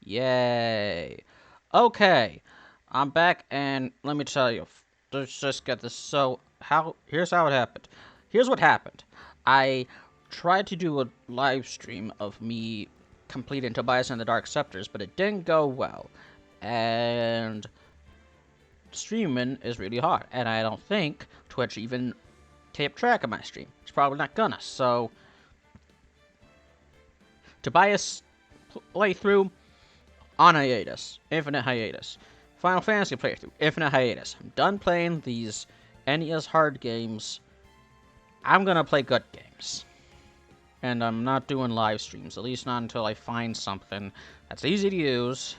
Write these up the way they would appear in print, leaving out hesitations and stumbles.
Yay. Okay. I'm back, and let me tell you. Let's just get this. Here's how it happened. Here's what happened. I tried to do a live stream of me completing Tobias and the Dark Scepters, but it didn't go well. And streaming is really hard, and I don't think Twitch even kept track of my stream. It's probably not gonna. So, Tobias playthrough on hiatus. Infinite hiatus. Final Fantasy playthrough. Infinite hiatus. I'm done playing these NES hard games. I'm gonna play good games. And I'm not doing live streams, at least not until I find something that's easy to use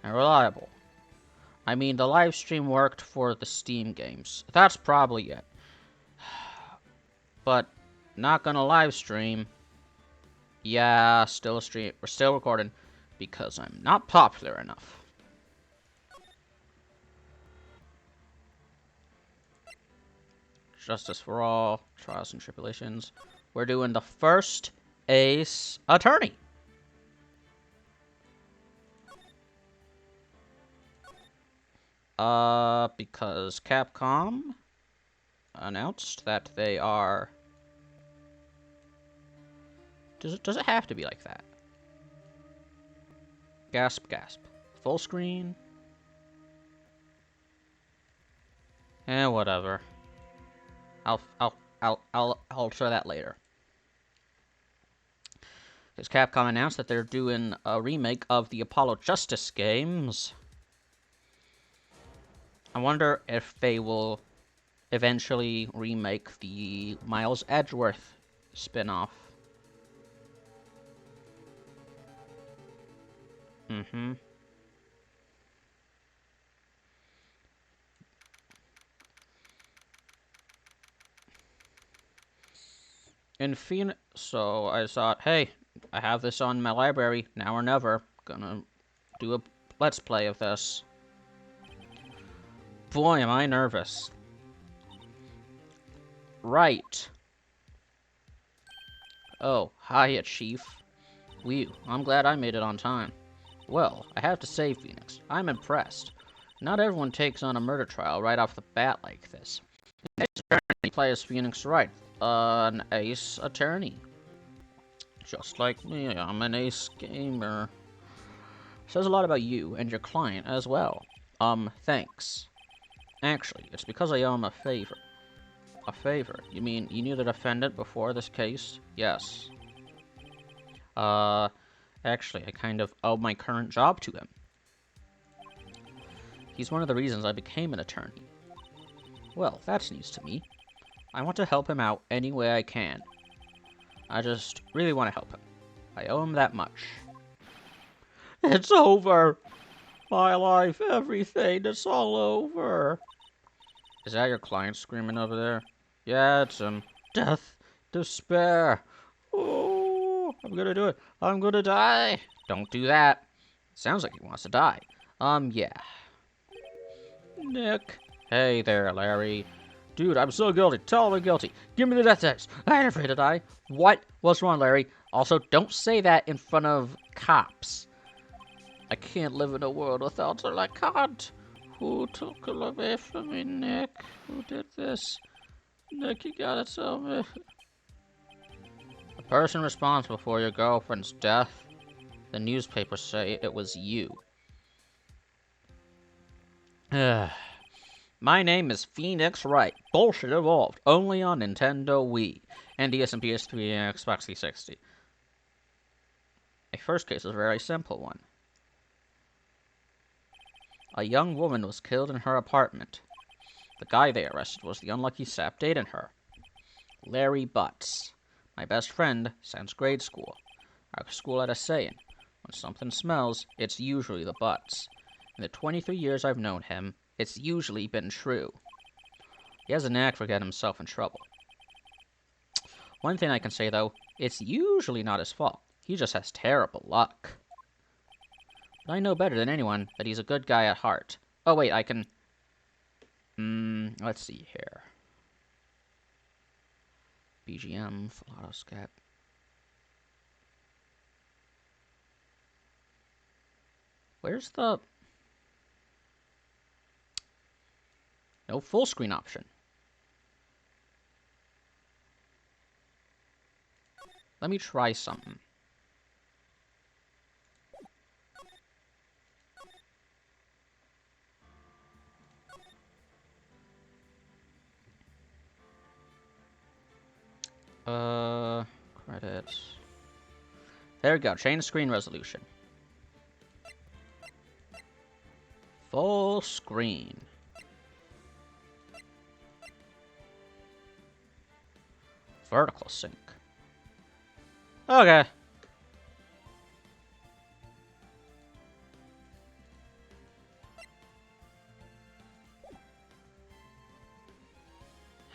and reliable. I mean, the live stream worked for the Steam games. That's probably it. But not gonna live stream. Yeah, still stream. We're still recording because I'm not popular enough. Justice for All, Trials and Tribulations. We're doing the first Ace Attorney. Because Capcom announced that they are... Does it have to be like that? Gasp, gasp. Full screen? Whatever. I'll show that later. Because Capcom announced that they're doing a remake of the Apollo Justice games. I wonder if they will eventually remake the Miles Edgeworth spin-off. In Phoenix, so I thought, hey, I have this on my library, now or never. Gonna do a let's play of this. Boy, am I nervous. Right. Oh, hiya, Chief. I'm glad I made it on time. Well, I have to say, Phoenix, I'm impressed. Not everyone takes on a murder trial right off the bat like this. He plays Phoenix Wright, an ace attorney. Just like me, I'm an ace gamer. Says a lot about you and your client as well. Thanks. Actually, it's because I owe him a favor. A favor? You mean you knew the defendant before this case? Yes. Actually, I kind of owe my current job to him. He's one of the reasons I became an attorney. Well, that's news to me. I want to help him out any way I can. I just really want to help him. I owe him that much. It's over! My life, everything, it's all over! Is that your client screaming over there? Yeah, it's him. Death, despair. Oh, I'm gonna do it. I'm gonna die. Don't do that. Sounds like he wants to die. Yeah. Nick. Hey there, Larry. Dude, I'm so guilty. Totally guilty. Give me the death sentence. I ain't afraid to die. What? What's wrong, Larry? Also, don't say that in front of cops. I can't live in a world without her. I can't. Who took her away from me, Nick? Who did this? Nick, you gotta tell me. The person responsible for your girlfriend's death? The newspapers say it was you. My name is Phoenix Wright. Bullshit evolved. Only on Nintendo Wii, NDS and PS3 and Xbox 360. My first case was a very simple one. A young woman was killed in her apartment. The guy they arrested was the unlucky sap dating her. Larry Butts. My best friend since grade school. Our school had a saying, when something smells, it's usually the Butts. In the 23 years I've known him, it's usually been true. He has a knack for getting himself in trouble. One thing I can say, though, it's usually not his fault. He just has terrible luck. But I know better than anyone that he's a good guy at heart. Oh, wait, I can... let's see here. BGM, full auto scat. Where's the... No full screen option. Let me try something. Credits. There we go. Change screen resolution. Full screen. Vertical sync. Okay.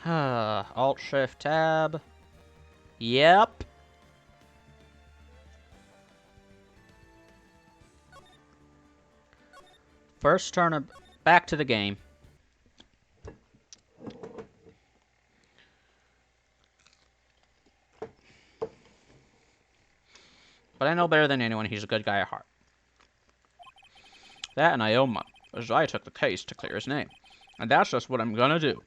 Alt-Shift-Tab. Yep. First turn back to the game. But I know better than anyone he's a good guy at heart. That and Ioma, as I took the case to clear his name. And that's just what I'm gonna do.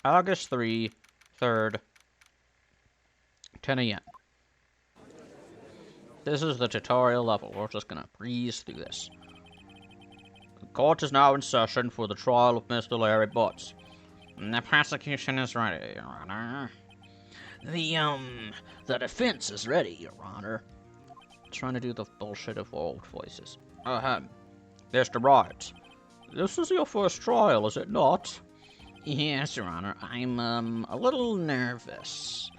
August 3rd, 10 a.m. This is the tutorial level. We're just gonna breeze through this. The court is now in session for the trial of Mr. Larry Butts. The prosecution is ready, Your Honor. The defense is ready, Your Honor. Trying to do the bullshit of old voices. Mr. Wright, this is your first trial, is it not? Yes, Your Honor. I'm, a little nervous.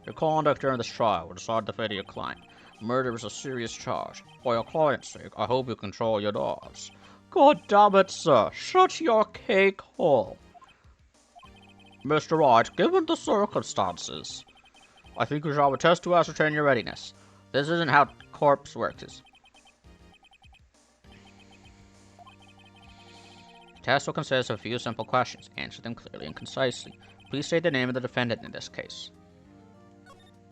Your conduct during this trial will decide the fate of your client. Murder is a serious charge. For your client's sake, I hope you control your nerves. God damn it, sir. Shut your cake hole. Mr. Wright, given the circumstances, I think we shall have a test to ascertain your readiness. This isn't how corpse works. The test will consist of a few simple questions. Answer them clearly and concisely. Please state the name of the defendant in this case.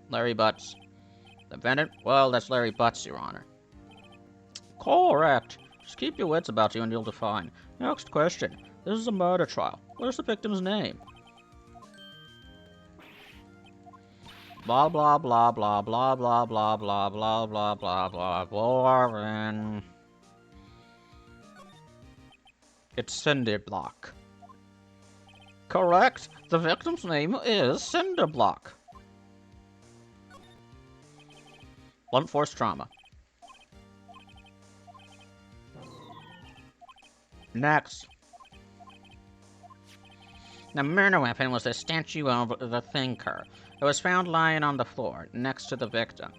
Larry Butts. The defendant? Well, that's Larry Butts, Your Honor. Correct. Just keep your wits about you and you'll define. Next question. This is a murder trial. What is the victim's name? Blah blah blah blah blah blah blah blah blah blah blah blah blah. It's Cinderblock. Correct. The victim's name is Cinderblock. Blunt force trauma. Next. The murder weapon was a statue of the Thinker. It was found lying on the floor, next to the victim.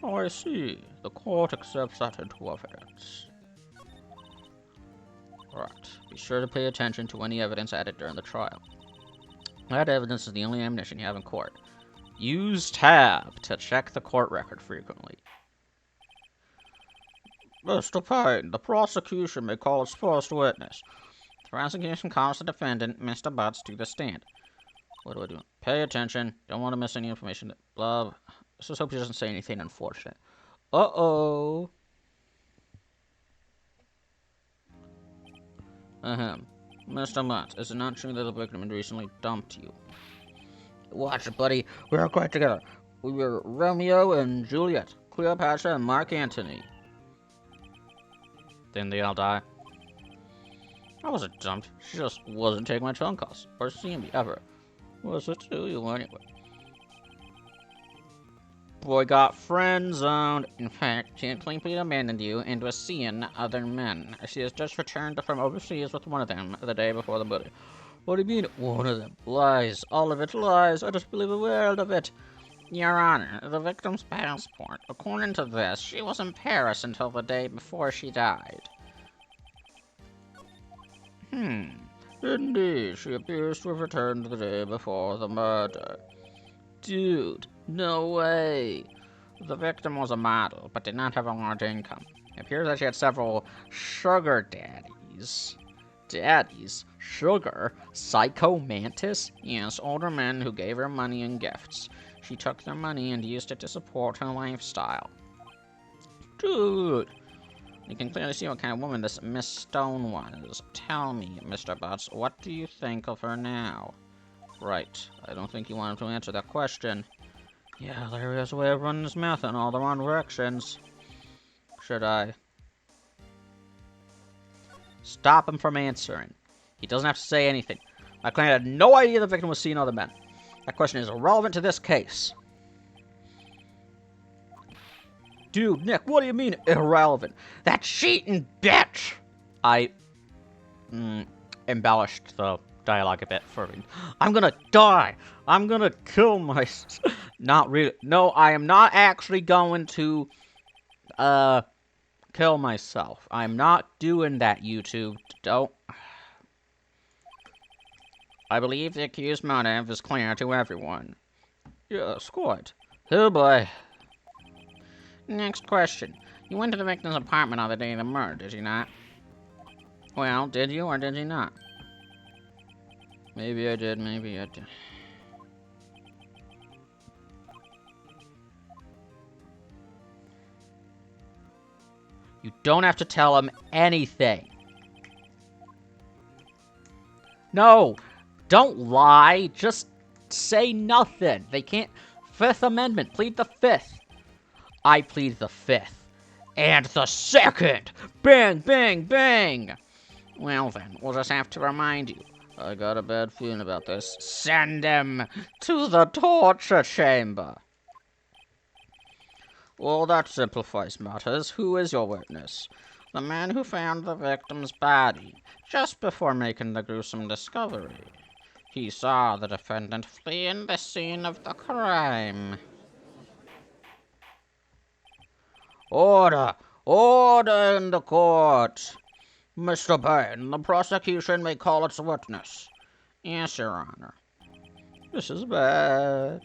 Oh, I see. The court accepts that into evidence. Right. Be sure to pay attention to any evidence added during the trial. That evidence is the only ammunition you have in court. Use Tab to check the court record frequently. Mr. Payne, the prosecution may call its first witness. The prosecution calls the defendant, Mr. Butts, to the stand. What do I do? Pay attention. Don't want to miss any information. Blah. Let's just hope he doesn't say anything unfortunate. Uh-oh. Mr. Butts, is it not true that the victim had recently dumped you? Watch it, buddy. We were quite together. We were Romeo and Juliet, Cleopatra and Mark Antony. Then they all die. I wasn't dumped. She just wasn't taking my phone calls or seeing me ever. Was it to you anyway? Boy got friend-zoned. In fact, she had completely abandoned you and was seeing other men. She has just returned from overseas with one of them the day before the murder. What do you mean, one of them? Lies. All of it lies. I just believe a word of it. Your Honor, the victim's passport. According to this, she was in Paris until the day before she died. Indeed, she appears to have returned the day before the murder. Dude, no way. The victim was a model, but did not have a large income. It appears that she had several sugar daddies. Daddies? Sugar? Psycho Mantis? Yes, older men who gave her money and gifts. She took their money and used it to support her lifestyle. Dude! You can clearly see what kind of woman this Miss Stone was. Tell me, Mr. Butts, what do you think of her now? Right. I don't think you wanted to answer that question. Yeah, Larry has a way of running his mouth in all the wrong directions. Should I? Stop him from answering. He doesn't have to say anything. My client had no idea the victim was seeing other men. That question is irrelevant to this case. Dude, Nick, what do you mean irrelevant? That cheating bitch! I embellished the dialogue a bit for me. I'm gonna die! I'm gonna kill myself. Not really. No, I am not actually going to, kill myself. I'm not doing that, YouTube. Don't. I believe the accused motive is clear to everyone. Yes, quite. Oh boy. Next question. You went to the victim's apartment on the day of the murder, did you not? Well, did you or did you not? Maybe I did, maybe I did. You don't have to tell him anything. No, don't lie. Just say nothing. They can't. Fifth Amendment. Plead the fifth. I plead the fifth. And the second. Bang, bang, bang. Well then, we'll just have to remind you. I got a bad feeling about this. Send him to the torture chamber. Well, that simplifies matters. Who is your witness? The man who found the victim's body just before making the gruesome discovery. He saw the defendant fleeing the scene of the crime. Order! Order in the court! Mr. Bain, the prosecution may call its witness. Yes, Your Honor. This is bad.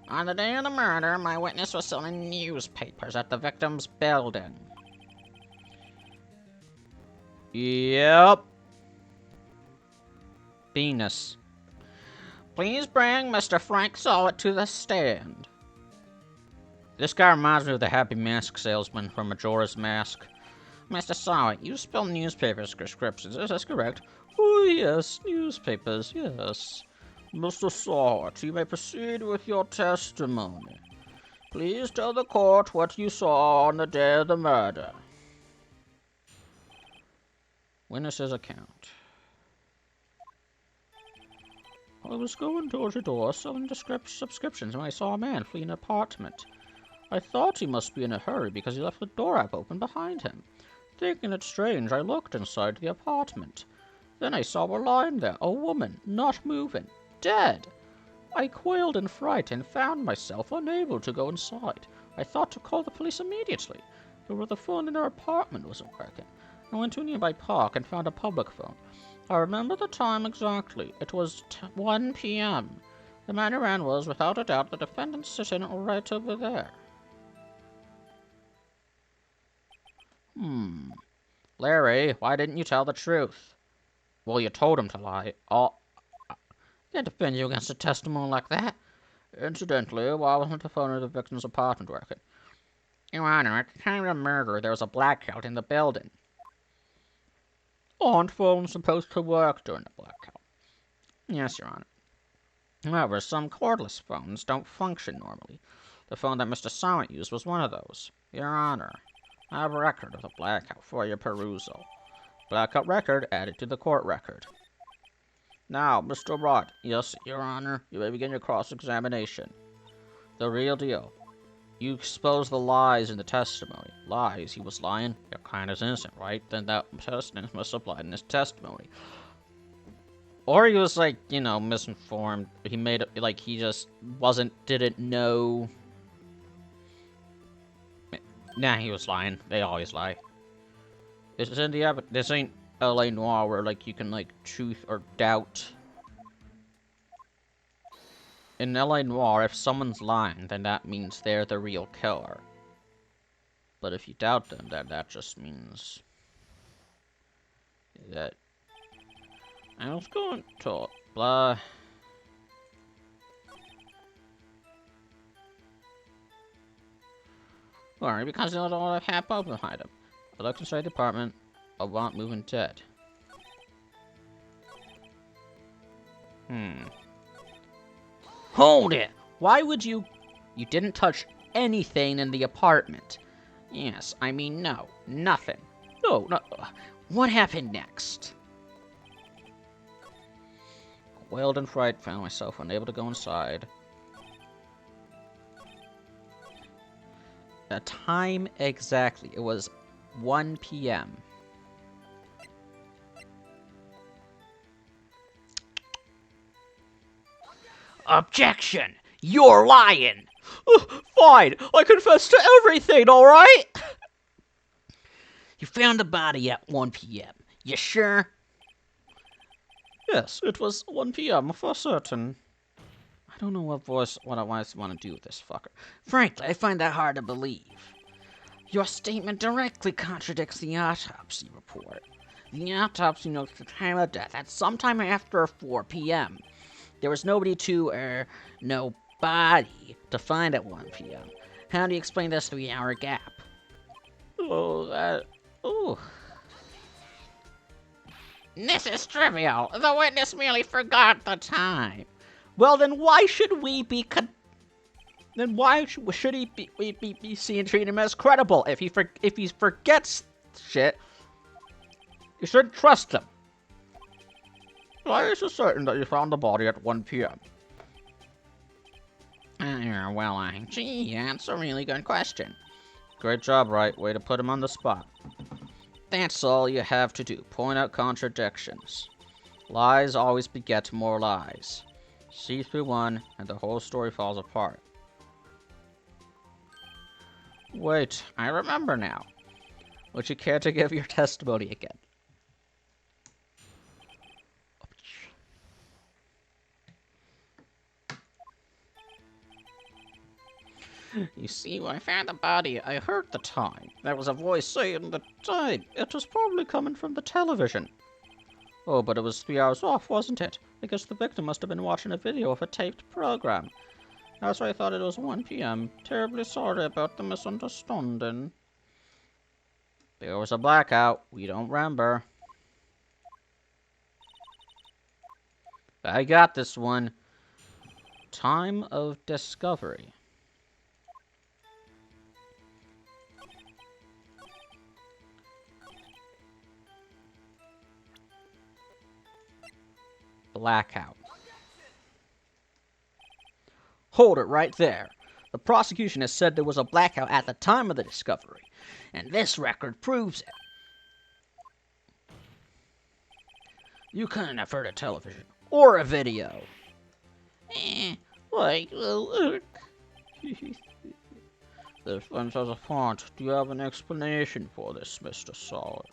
On the day of the murder, my witness was selling newspapers at the victim's building. Yep. Venus. Please bring Mr. Frank Solid to the stand. This guy reminds me of the Happy Mask salesman from Majora's Mask. Mr. Solid, you spell newspaper prescriptions, is this correct? Oh, yes, newspapers, yes. Mr. Solid, you may proceed with your testimony. Please tell the court what you saw on the day of the murder. Witness's account. I was going door to door selling subscriptions when I saw a man flee an apartment. I thought he must be in a hurry because he left the door up open behind him. Thinking it strange, I looked inside the apartment. Then I saw her lying there, a woman, not moving, dead. I quailed in fright and found myself unable to go inside. I thought to call the police immediately. However, the phone in her apartment wasn't working. I went to a nearby park and found a public phone. I remember the time exactly. It was 1 p.m. The man who ran was, without a doubt, the defendant sitting right over there. Larry, why didn't you tell the truth? Well, you told him to lie. I can't defend you against a testimony like that. Incidentally, why wasn't the phone in the victim's apartment working? Your Honor, at the time of the murder, there was a blackout in the building. Aren't phones supposed to work during the blackout? Yes, Your Honor. However, some cordless phones don't function normally. The phone that Mr. Silent used was one of those. Your Honor, I have a record of the blackout for your perusal. Blackout record added to the court record. Now, Mr. Wright. Yes, Your Honor, you may begin your cross-examination. The real deal. You expose the lies in the testimony. Lies? He was lying? Your client is innocent, right? Then that testimony must apply in his testimony. Or he was, like, you know, misinformed. He made it, like, he just didn't know. Nah, he was lying. They always lie. This ain't LA Noire where, like, you can, like, truth or doubt. In LA Noire, if someone's lying, then that means they're the real killer. But if you doubt them, then that just means that I was going to blah. Worry because there's a lot of half open behind him. I looked inside the apartment. I won't moving dead. Hold it! Why would you... You didn't touch anything in the apartment. Yes, I mean no. Nothing. No. What happened next? Wailed in fright, found myself unable to go inside. The time exactly. It was 1 p.m. Objection! You're lying! Fine, I confess to everything, alright? You found the body at 1 p.m. You sure? Yes, it was 1 p.m. for certain. I don't know what I want to do with this fucker. Frankly, I find that hard to believe. Your statement directly contradicts the autopsy report. The autopsy notes the time of death at sometime after 4 p.m. There was no body to find at 1 p.m. How do you explain this 3-hour gap? This is trivial. The witness merely forgot the time. Well, then why should we be should he be seen treating him as credible? If he forgets shit, you shouldn't trust him. Why is it certain that you found the body at 1 p.m.? Gee, that's a really good question. Great job, Wright. Way to put him on the spot. That's all you have to do. Point out contradictions. Lies always beget more lies. See through one, and the whole story falls apart. Wait, I remember now. Would you care to give your testimony again? You see, when I found the body, I heard the time. There was a voice saying the time. It was probably coming from the television. Oh, but it was 3 hours off, wasn't it? I guess the victim must have been watching a video of a taped program. That's why I thought it was 1 p.m. Terribly sorry about the misunderstanding. There was a blackout. We don't remember. I got this one. Time of discovery. Blackout. Hold it right there. The prosecution has said there was a blackout at the time of the discovery, and this record proves it. You couldn't have heard a television or a video. Look. This one says a font. Do you have an explanation for this, Mr. Solid?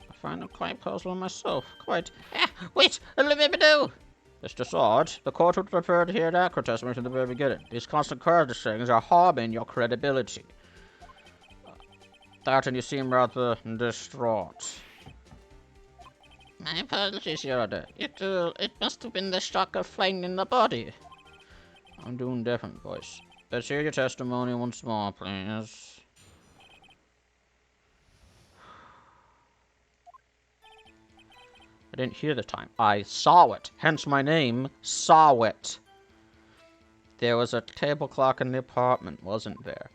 I find it quite puzzling myself. Quite. Wait! Let me do! Mr. Sword, the court would prefer to hear accurate testimony from the very beginning. These constant questionings are harming your credibility. That and you seem rather distraught. My apologies, Your Honor. It must have been the shock of finding the body. I'm doing different, voice. Let's hear your testimony once more, please. I didn't hear the time. I saw it. Hence my name, Saw It. There was a table clock in the apartment, wasn't there?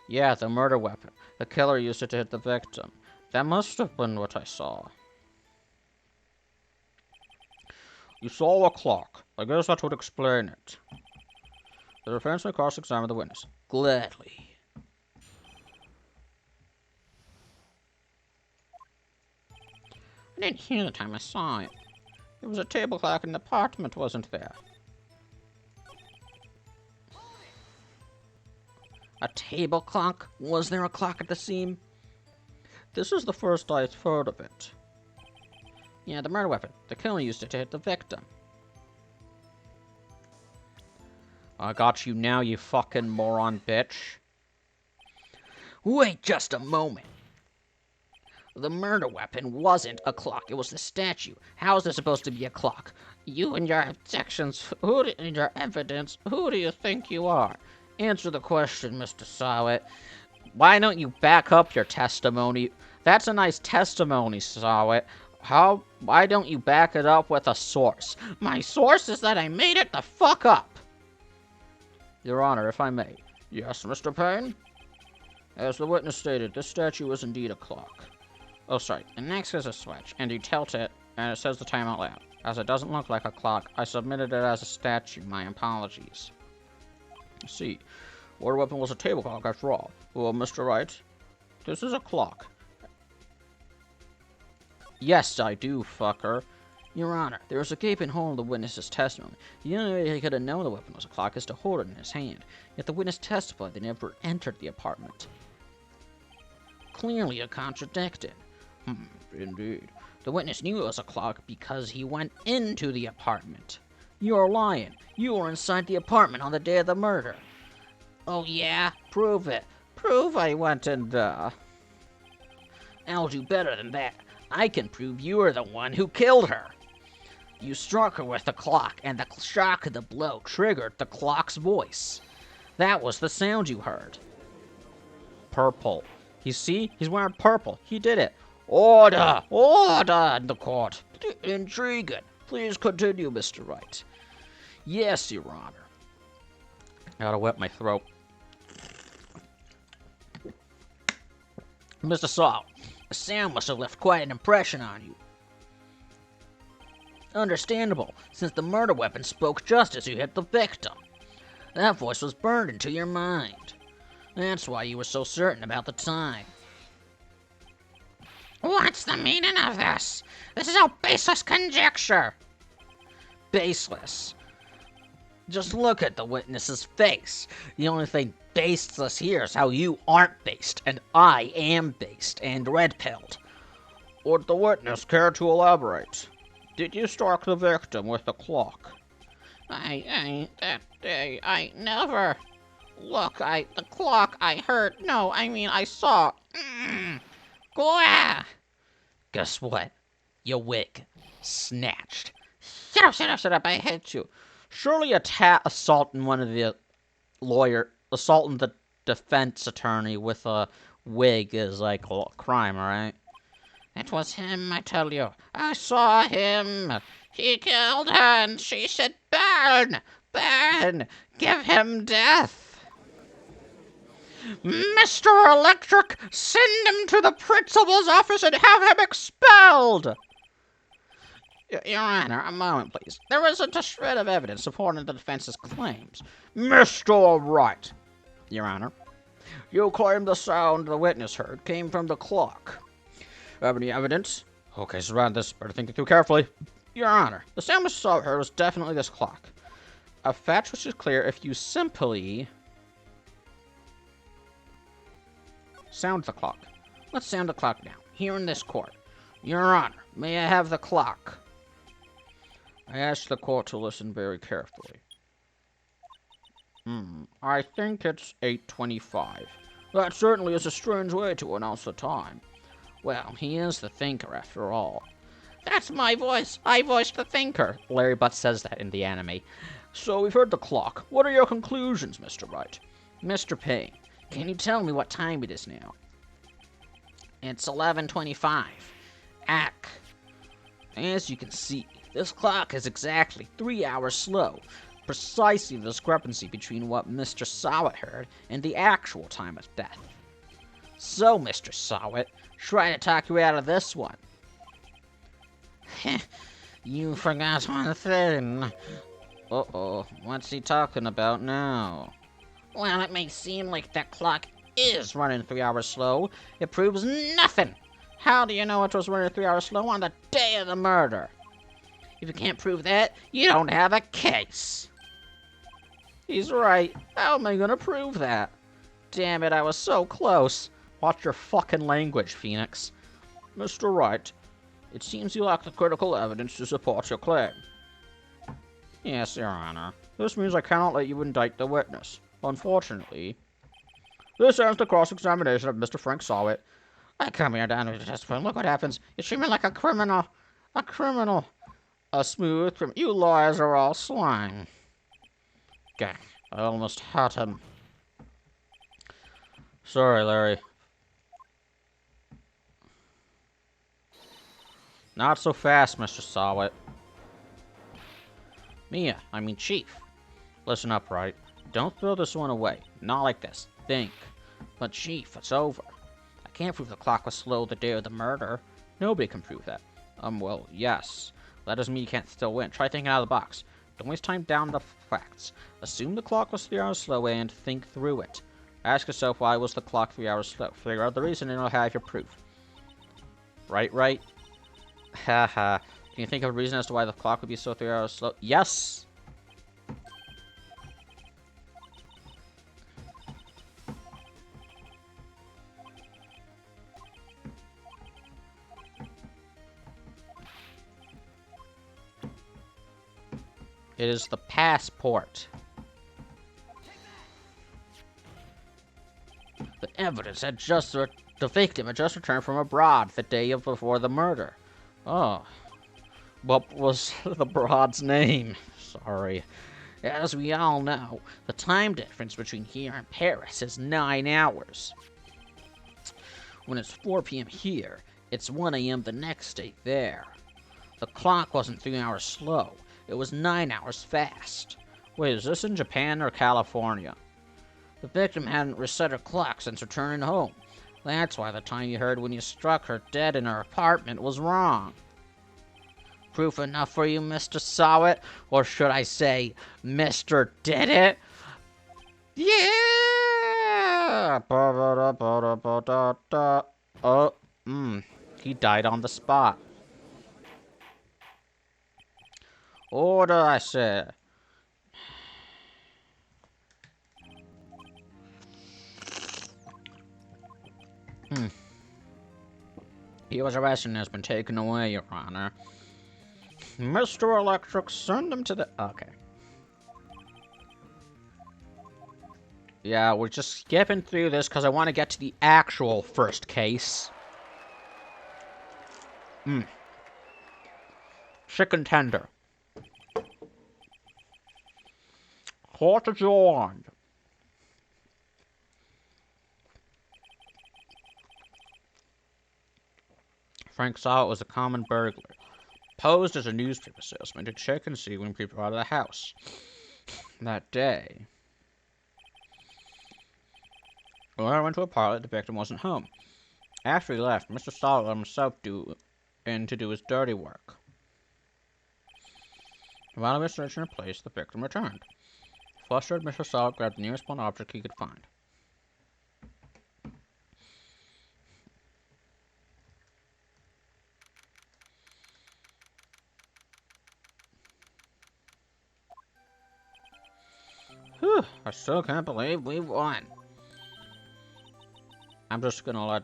Yeah, the murder weapon. The killer used it to hit the victim. That must have been what I saw. You saw a clock. I guess that would explain it. The defense may cross-examine the witness. Gladly. I didn't hear the time I saw it. There was a table clock in the apartment, wasn't there? A table clock? Was there a clock at the scene? This is the first I've heard of it. Yeah, the murder weapon. The killer used it to hit the victim. I got you now, you fucking moron bitch. Wait just a moment. The murder weapon wasn't a clock. It was the statue. How is this supposed to be a clock? You and your objections, and your evidence, who do you think you are? Answer the question, Mr. Sowett. Why don't you back up your testimony? That's a nice testimony, Sowett. Why don't you back it up with a source? My source is that I made it the fuck up. Your Honor, if I may. Yes, Mr. Payne? As the witness stated, this statue is indeed a clock. Oh, sorry. The next is a switch, and you tilt it, and it says the time out loud. As it doesn't look like a clock, I submitted it as a statue. My apologies. See, water weapon was a table clock after all. Well, Mr. Wright, this is a clock. Yes, I do, fucker. Your Honor, there was a gaping hole in the witness's testimony. The only way he could have known the weapon was a clock is to hold it in his hand. Yet the witness testified they never entered the apartment. Clearly, it contradicted. Indeed. The witness knew it was a clock because he went into the apartment. You're lying. You were inside the apartment on the day of the murder. Oh yeah? Prove it. Prove I went and, I'll do better than that. I can prove you were the one who killed her. You struck her with the clock, and the shock of the blow triggered the clock's voice. That was the sound you heard. Purple. You see? He's wearing purple. He did it. Order! Order in the court. Intriguing. Please continue, Mr. Wright. Yes, Your Honor. Gotta wet my throat. Mr. Saul, the sound must have left quite an impression on you. Understandable, since the murder weapon spoke just as you hit the victim. That voice was burned into your mind. That's why you were so certain about the time. What's the meaning of this? This is all baseless conjecture. Baseless. Just look at the witness's face. The only thing baseless here is how you aren't based, and I am based and red-pilled. Would the witness care to elaborate? Did you strike the victim with the clock? I never. Look, the clock, I heard. No, I mean, I saw. Gah! Guess what? Your wig. Snatched. Shut up, I hate you. Surely assaulting the defense attorney with a wig is like a crime, right? It was him, I tell you. I saw him. He killed her, and she said, burn, burn, give him death. Mr. Electric, send him to the principal's office and have him expelled! Your Honor, a moment, please. There isn't a shred of evidence supporting the defense's claims. Mr. Wright! Your Honor, you claim the sound the witness heard came from the clock. Have any evidence? Okay, surround this. Better think it through carefully. Your Honor, the sound Mr. Sowett heard was definitely this clock. A fact which is clear if you simply sound the clock. Let's sound the clock now, here in this court. Your Honor, may I have the clock? I ask the court to listen very carefully. I think it's 8:25. That certainly is a strange way to announce the time. Well, he is the thinker, after all. That's my voice. I voiced the thinker. Larry Butts says that in the anime. So we've heard the clock. What are your conclusions, Mr. Wright? Mr. Payne, can you tell me what time it is now? It's 11:25. Ack. As you can see, this clock is exactly 3 hours slow. Precisely the discrepancy between what Mr. Sowett heard and the actual time of death. So, Mr. Sowett, try to talk you out of this one. You forgot one thing. Uh-oh, what's he talking about now? Well, it may seem like that clock is running 3 hours slow. It proves nothing. How do you know it was running 3 hours slow on the day of the murder? If you can't prove that, you don't have a case. He's right. How am I gonna prove that? Damn it, I was so close. Watch your fucking language, Phoenix. Mr. Wright, it seems you lack the critical evidence to support your claim. Yes, Your Honor. This means I cannot let you indict the witness. Unfortunately, this ends the cross-examination of Mr. Frank Sowett. I come here down to testify, and look what happens. You treat me like a criminal. A criminal. A smooth criminal. You lawyers are all slime. Gah, I almost had him. Sorry, Larry. Not so fast, Mr. Sawit. Chief. Listen up, Wright. Don't throw this one away. Not like this. Think. But, Chief, it's over. I can't prove the clock was slow the day of the murder. Nobody can prove that. Well, yes. That doesn't mean you can't still win. Try thinking out of the box. Don't waste time down the facts. Assume the clock was 3 hours slow and think through it. Ask yourself, why was the clock 3 hours slow? Figure out the reason and you'll have your proof. Right? Haha. Can you think of a reason as to why the clock would be so 3 hours slow? Yes! It is the passport. The evidence had the victim had just returned from abroad the day before the murder. Oh. What was the broad's name? Sorry. As we all know, the time difference between here and Paris is 9 hours. When it's 4 p.m. here, it's 1 a.m. the next day there. The clock wasn't 3 hours slow. It was 9 hours fast. Wait, is this in Japan or California? The victim hadn't reset her clock since returning home. That's why the time you heard when you struck her dead in her apartment was wrong. Proof enough for you, Mr. Sawit? Or should I say, Mr. Did It? Yeah! Oh, he died on the spot. Order, I said. He was arrested and has been taken away, Your Honor. Mr. Electric, send him to the... Okay. Yeah, we're just skipping through this because I want to get to the actual first case. Chicken tender. Cottage orange. Frank Sawit was a common burglar. Posed as a newspaper salesman to check and see when people were out of the house. That day, when I went to a parlor, the victim wasn't home. After he left, Mr. Sawit let himself do his dirty work. While he was searching a place, the victim returned. Flustered, Mr. Sawit grabbed the nearest blunt object he could find. Whew, I still can't believe we won. I'm just gonna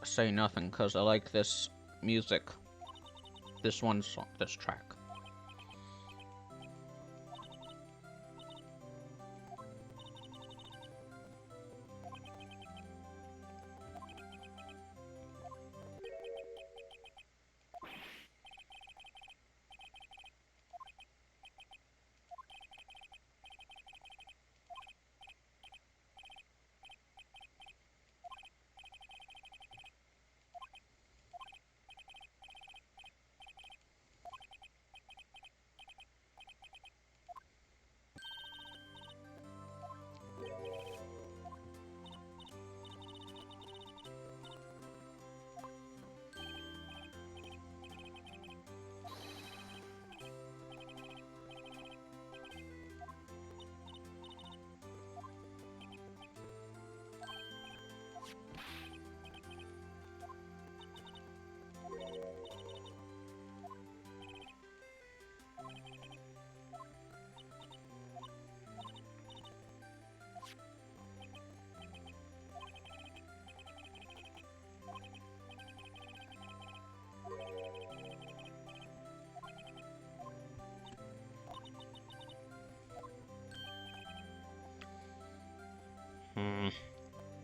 say nothing because I like this music. This track.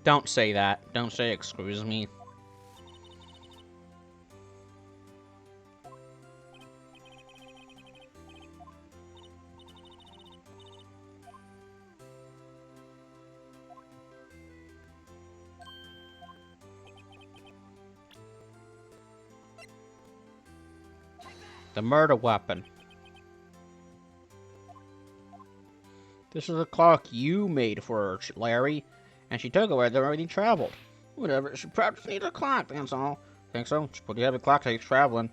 Don't say that. Don't say excuse me. The murder weapon. This is a clock you made for her, Larry. And she took it where they already traveled. Whatever, she probably just needs a clock, that's all. Think so? Just put the heavy clock takes traveling.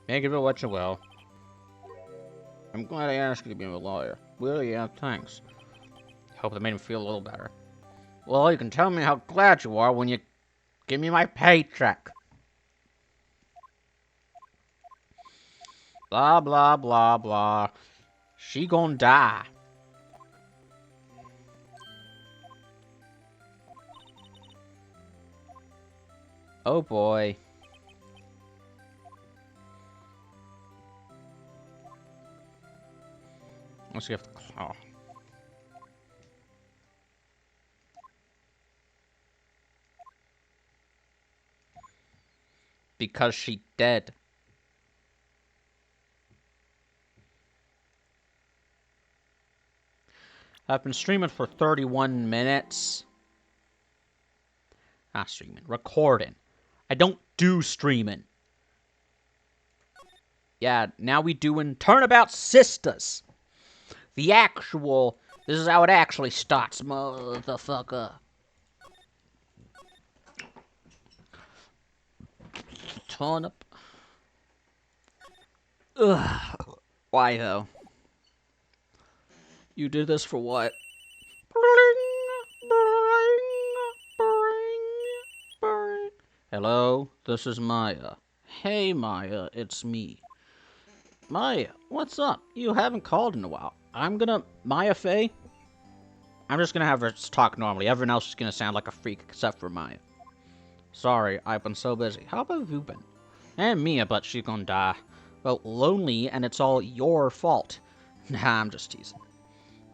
Make of it what you will. I'm glad I asked you to be a lawyer. Well, yeah, thanks. Hope that made him feel a little better. Well, you can tell me how glad you are when you give me my paycheck. Blah, blah, blah, blah. She gonna die. Oh boy. Let's see if the claw. Because she dead. I've been streaming for 31 minutes. Not streaming, recording. I don't do streaming. Yeah, now we doing Turnabout Sisters. The actual... This is how it actually starts, motherfucker. Turn up. Ugh. Why, though? You did this for what? Hello, this is Maya. Hey, Maya, it's me. Maya, what's up? You haven't called in a while. Maya Faye? I'm just gonna have her talk normally. Everyone else is gonna sound like a freak except for Maya. Sorry, I've been so busy. How about you been? And Mia, but she's gonna die. Well, lonely, and it's all your fault. Nah, I'm just teasing.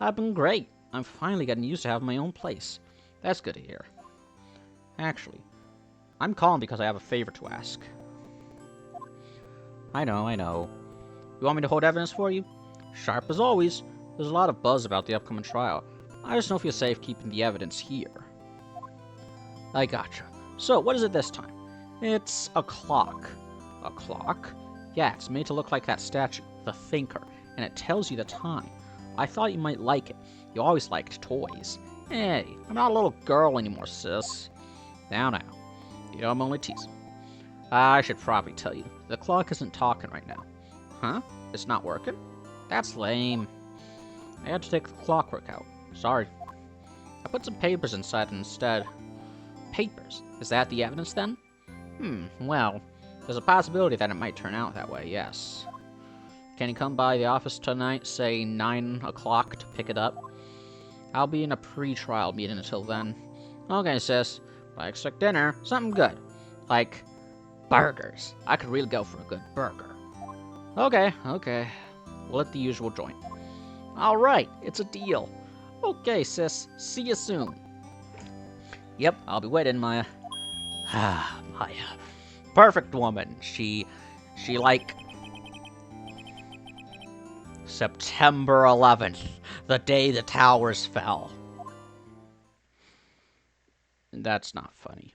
I've been great. I'm finally getting used to having my own place. That's good to hear. Actually, I'm calling because I have a favor to ask. I know. You want me to hold evidence for you? Sharp as always. There's a lot of buzz about the upcoming trial. I just don't feel safe keeping the evidence here. I gotcha. So, what is it this time? It's a clock. A clock? Yeah, it's made to look like that statue, the Thinker, and it tells you the time. I thought you might like it. You always liked toys. Hey, I'm not a little girl anymore, sis. Now. You know I'm only teasing. I should probably tell you. The clock isn't talking right now. Huh? It's not working? That's lame. I had to take the clockwork out. Sorry. I put some papers inside instead. Papers? Is that the evidence then? Well, there's a possibility that it might turn out that way, yes. Can you come by the office tonight, say 9 o'clock, to pick it up? I'll be in a pre-trial meeting until then. Okay, sis. But I expect dinner. Something good. Like burgers. I could really go for a good burger. Okay. We'll hit the usual joint. Alright, it's a deal. Okay, sis. See you soon. Yep, I'll be waiting, Maya. Maya. Perfect woman. She like... September 11th, the day the towers fell. That's not funny.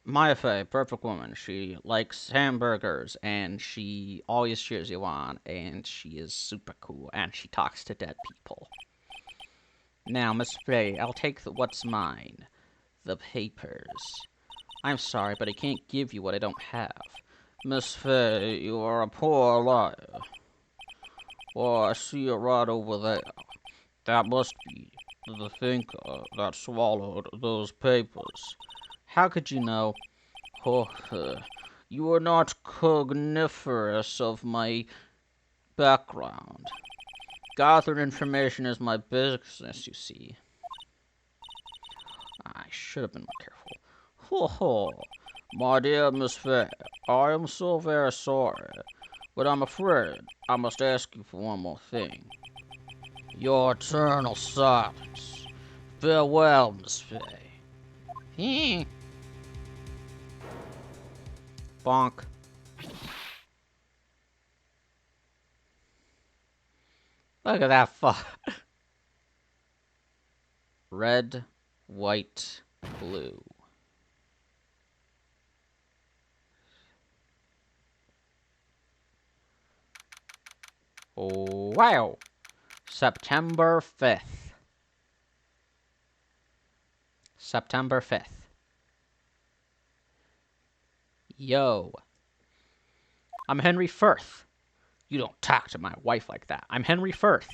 Maya Fey, perfect woman. She likes hamburgers, and she always cheers you on, and she is super cool, and she talks to dead people. Now, Miss Fey, I'll take what's mine. The papers. I'm sorry, but I can't give you what I don't have. Miss Fey, you are a poor liar. Oh, I see it right over there. That must be the Thinker that swallowed those papers. How could you know? Oh, you are not cogniferous of my background. Gathering information is my business, you see. I should have been more careful. Ho, my dear Miss Fair, I am so very sorry, but I'm afraid I must ask you for one more thing. Your eternal silence. Farewell, Miss Fay. Bonk. Look at that Red, white, blue. Oh, wow. September 5th. September 5th. Yo. I'm Henry Firth. You don't talk to my wife like that. I'm Henry Firth.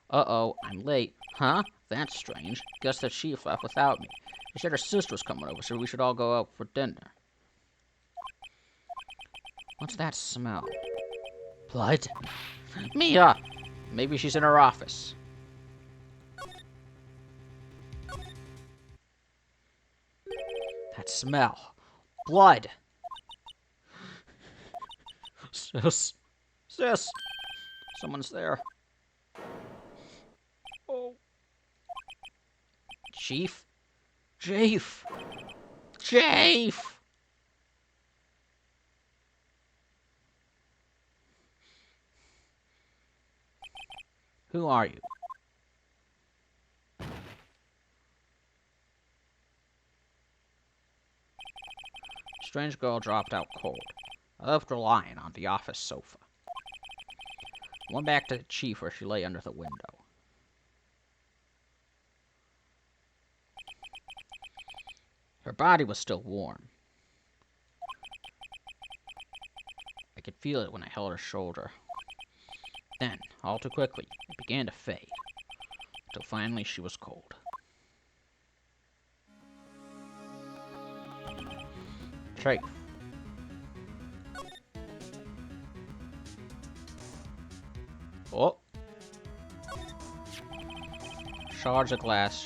Uh-oh, I'm late. Huh? That's strange. Guess the chief left without me. She said her sister was coming over, so we should all go out for dinner. What's that smell? Blood? Mia! Maybe she's in her office. That smell. Blood. Sis. Sis. Someone's there. Oh. Chief? Chief! Chief! Who are you? Strange girl dropped out cold. I left her lying on the office sofa. Went back to the chief where she lay under the window. Her body was still warm. I could feel it when I held her shoulder. Then, all too quickly, it began to fade, until finally she was cold. Trafe. Oh. Shards of glass.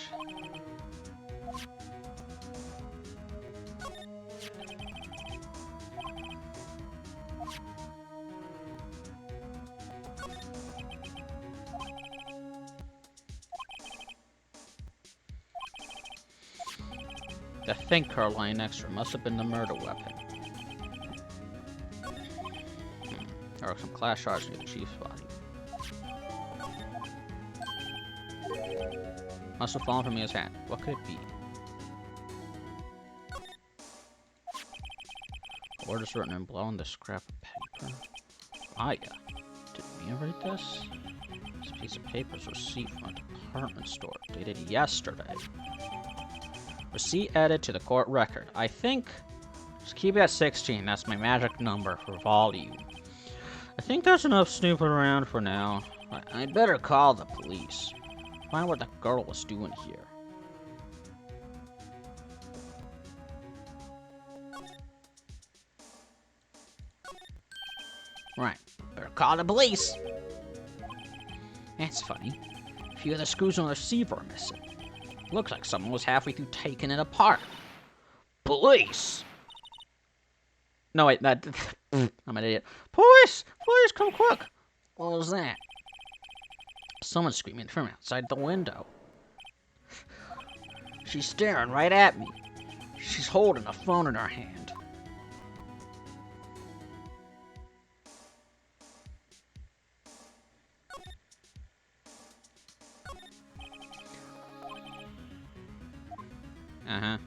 The thinker lying next to her must have been the murder weapon. There are some glass shards near the chief's body. Must have fallen from his hand. What could it be? Orders written in blood on the scrap of paper. Aya. Did Mia write this? This piece of paper is a receipt from a department store dated yesterday. Receipt added to the court record. I think... Just keep it at 16. That's my magic number for volume. I think that's enough snooping around for now. I'd better call the police. Find what the girl was doing here. Right. Better call the police. That's funny. A few of the screws on the receiver are missing. Looks like someone was halfway through taking it apart. Police! No, wait, that... I'm an idiot. Police! Police, come quick! What was that? Someone's screaming from outside the window. She's staring right at me. She's holding a phone in her hand. Uh-huh.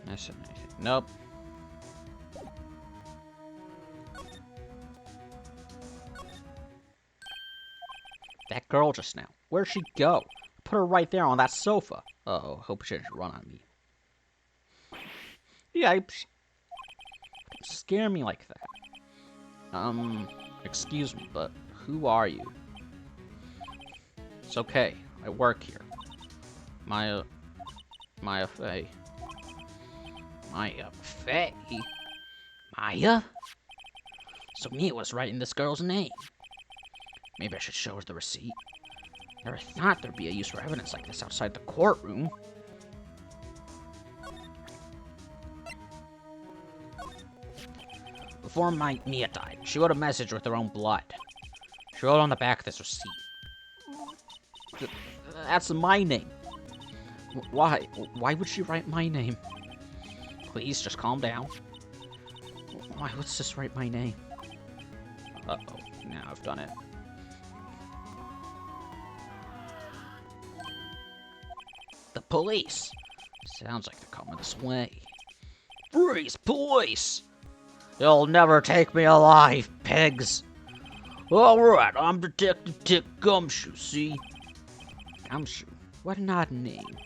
Missing anything? Nope. That girl just now. Where'd she go? Put her right there on that sofa. Uh-oh, hope she didn't run on me. Yipes. Don't scare me like that. Excuse me, but who are you? It's okay. I work here. Maya Fey. Maya Fey? Maya? So Mia was writing this girl's name. Maybe I should show her the receipt. Never thought there'd be a use for evidence like this outside the courtroom. Before Mia died, she wrote a message with her own blood. She wrote on the back of this receipt. That's my name. Why? Why would she write my name? Please, just calm down. Why would this write my name? Uh-oh. Now I've done it. Police! Sounds like they're coming this way. Freeze, police! You'll never take me alive, pigs! Alright, I'm Detective Tick Gumshoe, see? Gumshoe? What an odd name.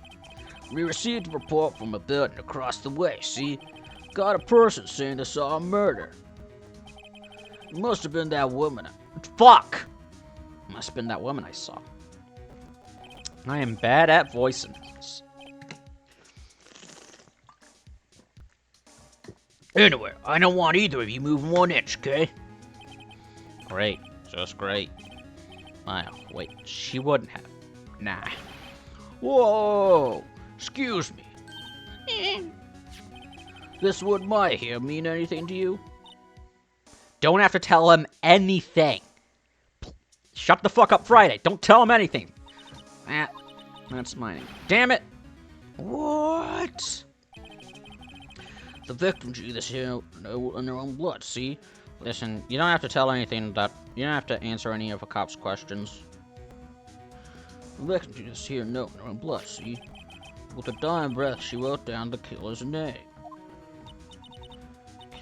We received a report from a building across the way, see? Got a person saying they saw a murder. It must have been that woman. Fuck! Must have been that woman I saw. I am bad at voicing this. Anyway, I don't want either of you moving 1 inch, okay? Great. Just great. Wow, wait, she wouldn't have. Nah. Whoa! Excuse me. This would my hair mean anything to you? Don't have to tell him anything. Shut the fuck up, Friday. Don't tell him anything. That's mine. Damn it. What? The victim drew this hair in their own blood, see? Listen, you don't have to tell anything that... You don't have to answer any of a cop's questions. The victim drew this hair note in her own blood, see? With a dying breath, she wrote down the killer's name.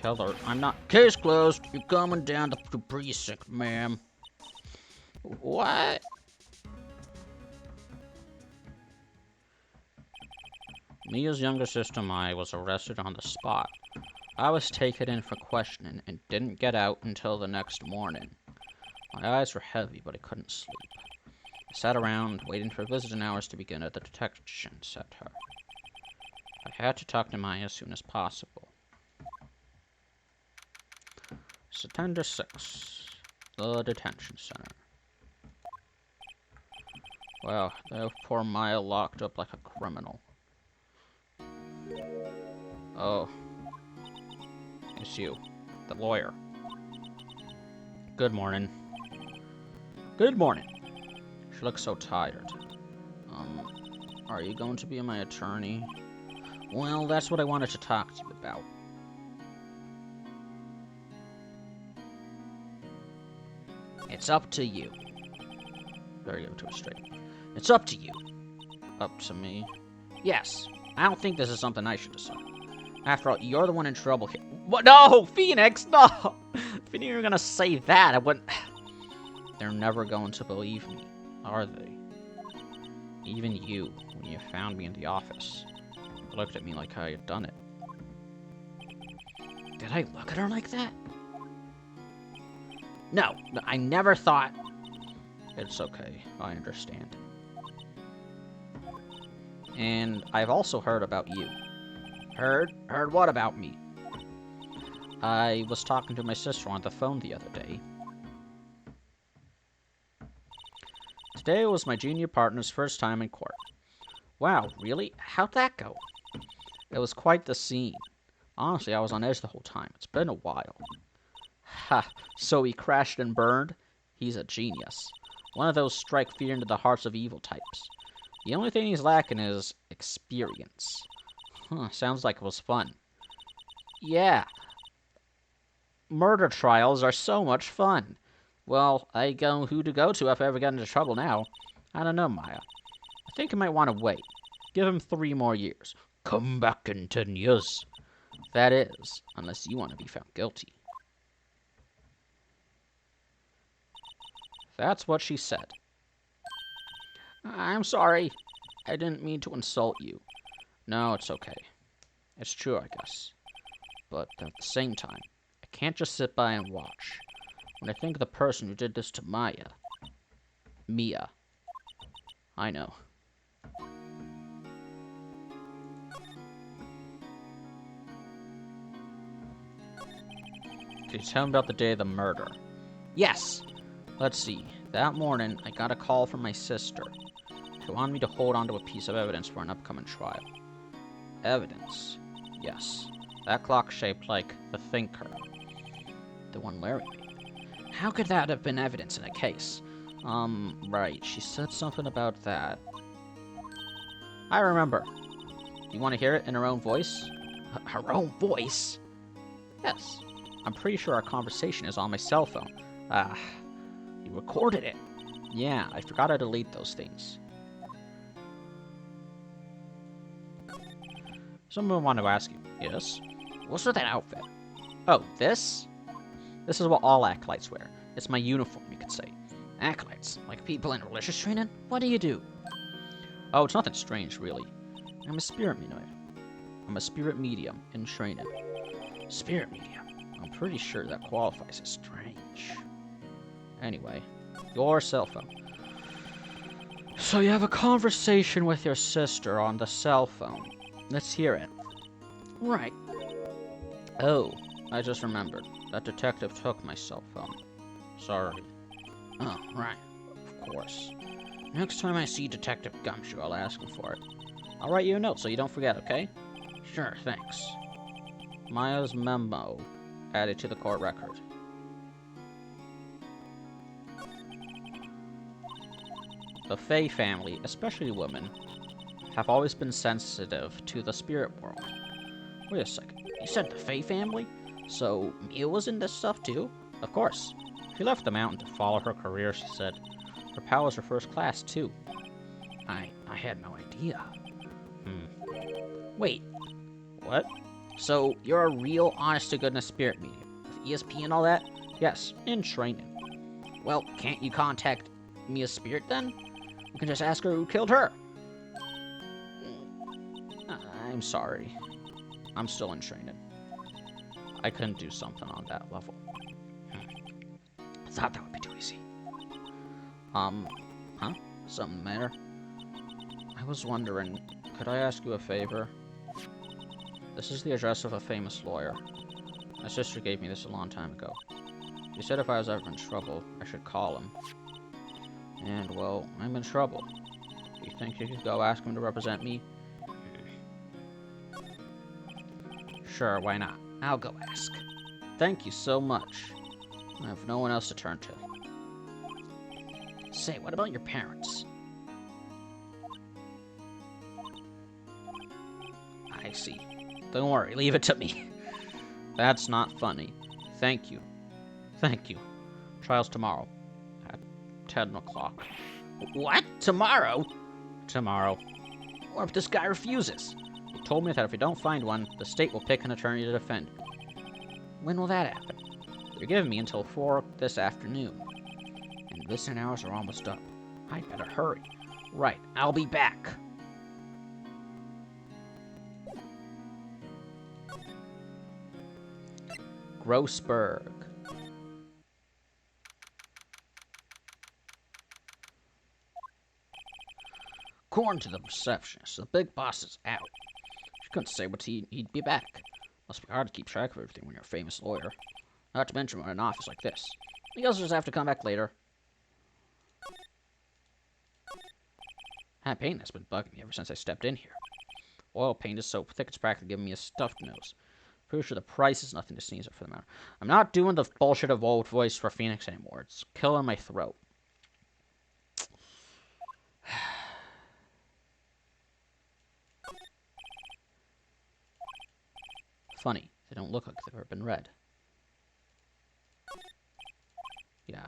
Killer, I'm not... Case closed. You're coming down to precinct, ma'am. What? Mia's younger sister Maya was arrested on the spot. I was taken in for questioning and didn't get out until the next morning. My eyes were heavy, but I couldn't sleep. I sat around, waiting for visiting hours to begin at the detention center. I had to talk to Maya as soon as possible. September 6th, the detention center. Wow, that poor Maya locked up like a criminal. Oh. It's you, the lawyer. Good morning. Good morning. She looks so tired. Are you going to be my attorney? Well, that's what I wanted to talk to you about. It's up to you. Better give it to her straight. It's up to you. Up to me? Yes. I don't think this is something I should decide. After all, you're the one in trouble here. What? No, Phoenix, no! If you were gonna say that, I wouldn't... They're never going to believe me, are they? Even you, when you found me in the office, looked at me like I had done it. Did I look at her like that? No, I never thought... It's okay, I understand. And I've also heard about you. Heard? Heard what about me? I was talking to my sister on the phone the other day. Today was my junior partner's first time in court. Wow, really? How'd that go? It was quite the scene. Honestly, I was on edge the whole time. It's been a while. Ha, so he crashed and burned? He's a genius. One of those strike fear into the hearts of evil types. The only thing he's lacking is experience. Huh, sounds like it was fun. Yeah. Murder trials are so much fun. Well, I know who to go to if I ever get into trouble now. I don't know, Maya. I think I might want to wait. Give him 3 more years. Come back in 10 years. That is, unless you want to be found guilty. That's what she said. I'm sorry. I didn't mean to insult you. No, it's okay. It's true, I guess. But at the same time, I can't just sit by and watch. When I think of the person who did this to Mia. I know. Can you tell me about the day of the murder? Yes! Let's see. That morning, I got a call from my sister. She wanted me to hold on to a piece of evidence for an upcoming trial. Evidence? Yes. That clock shaped like the thinker. The one Larry made. How could that have been evidence in a case? Right. She said something about that. I remember. Do you want to hear it in her own voice? Her own voice? Yes. I'm pretty sure our conversation is on my cell phone. You recorded it. Yeah, I forgot to delete those things. Someone wanted to ask you. Yes? What's with that outfit? Oh, this? This is what all acolytes wear. It's my uniform, you could say. Acolytes? Like people in religious training? What do you do? Oh, it's nothing strange, really. I'm a spirit medium. I'm a spirit medium in training. Spirit medium? I'm pretty sure that qualifies as strange. Anyway, your cell phone. So you have a conversation with your sister on the cell phone. Let's hear it. Right. Oh, I just remembered. That detective took my cell phone. Sorry. Oh, right. Of course. Next time I see Detective Gumshoe, I'll ask him for it. I'll write you a note so you don't forget, okay? Sure, thanks. Maya's memo added to the court record. The Fae family, especially women, have always been sensitive to the spirit world. Wait a second. You said the Fae family? So Mia was in this stuff too? Of course. She left the mountain to follow her career, she said. Her powers were first class too. I had no idea. Wait. What? So you're a real honest-to-goodness spirit medium? With ESP and all that? Yes, in training. Well, can't you contact Mia's spirit then? We can just ask her who killed her. I'm sorry. I'm still in training. I couldn't do something on that level. I thought that would be too easy. Huh? Something the matter? I was wondering, could I ask you a favor? This is the address of a famous lawyer. My sister gave me this a long time ago. She said if I was ever in trouble, I should call him. And, well, I'm in trouble. Do you think you could go ask him to represent me? Sure, why not? I'll go ask. Thank you so much. I have no one else to turn to. Say, what about your parents? I see. Don't worry, leave it to me. That's not funny. Thank you. Thank you. Trial's tomorrow. At 10 o'clock. What? Tomorrow? Tomorrow. What if this guy refuses? He told me that if we don't find one, the state will pick an attorney to defend. When will that happen? They're giving me until 4 this afternoon. And visiting hours are almost up. I'd better hurry. Right, I'll be back. Grossberg. According to the receptionist, the big boss is out. She couldn't say what he'd be back. Must be hard to keep track of everything when you're a famous lawyer. Not to mention when in an office like this. You guys just have to come back later. That paint has been bugging me ever since I stepped in here. Oil paint is so thick it's practically giving me a stuffed nose. Pretty sure the price is nothing to sneeze at for the matter. I'm not doing the bullshit of old voice for Phoenix anymore. It's killing my throat. Funny, they don't look like they've ever been read. Yeah.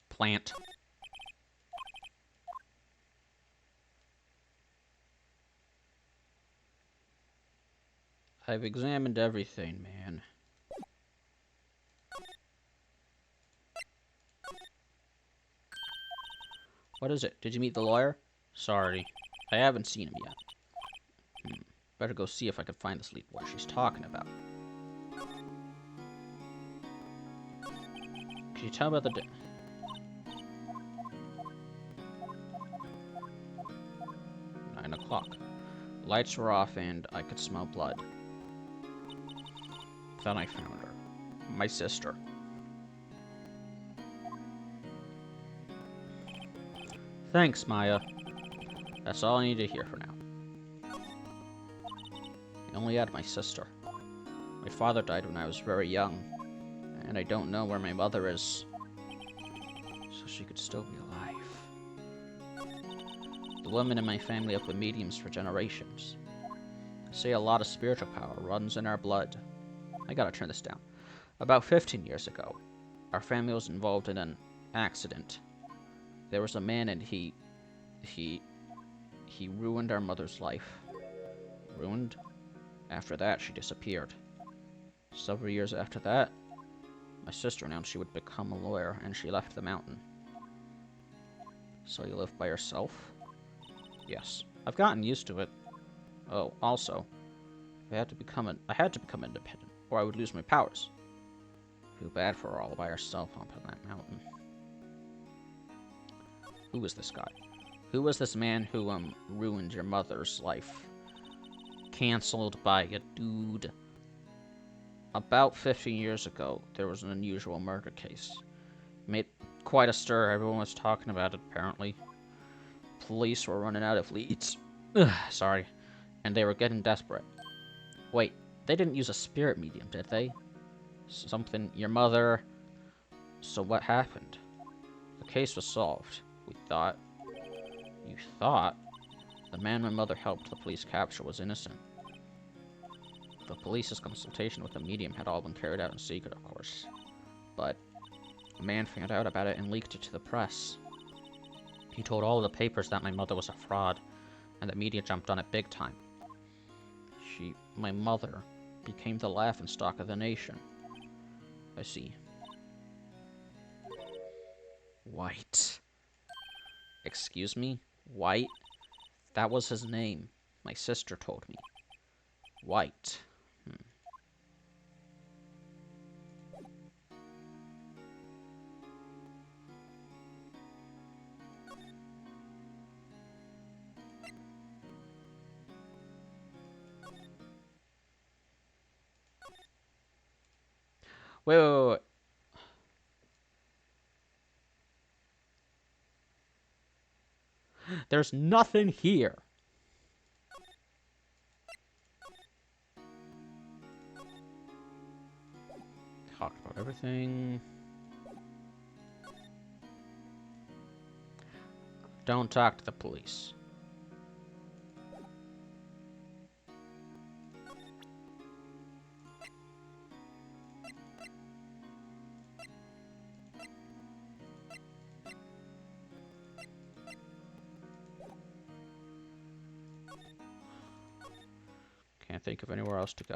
Plant. I've examined everything, man. What is it? Did you meet the lawyer? Sorry. I haven't seen him yet. Better go see if I can find this lead what she's talking about. Can you tell about the 9 o'clock. Lights were off and I could smell blood. Then I found her. My sister. Thanks, Maya. That's all I need to hear for now. I only had my sister. My father died when I was very young, and I don't know where my mother is. So she could still be alive. The women in my family have been mediums for generations. Say a lot of spiritual power runs in our blood. I gotta turn this down. About 15 years ago, our family was involved in an accident. There was a man and he ruined our mother's life. Ruined? After that, she disappeared. Several years after that, my sister announced she would become a lawyer, and she left the mountain. So you live by yourself? Yes. I've gotten used to it. Oh, also, I had to become independent, or I would lose my powers. Too bad for her all by herself up on that mountain. Who was this guy? Who was this man who, ruined your mother's life? Cancelled by a dude. About 15 years ago, there was an unusual murder case. It made quite a stir. Everyone was talking about it, apparently. Police were running out of leads. Sorry. And they were getting desperate. Wait, they didn't use a spirit medium, did they? Something, your mother... So what happened? The case was solved. We thought. You thought? The man my mother helped the police capture was innocent. The police's consultation with the medium had all been carried out in secret, of course. But a man found out about it and leaked it to the press. He told all the papers that my mother was a fraud, and the media jumped on it big time. My mother, became the laughingstock of the nation. I see. White. Excuse me? White? That was his name. My sister told me. White. Wait. There's nothing here. Talked about everything. Don't talk to the police. Can't think of anywhere else to go.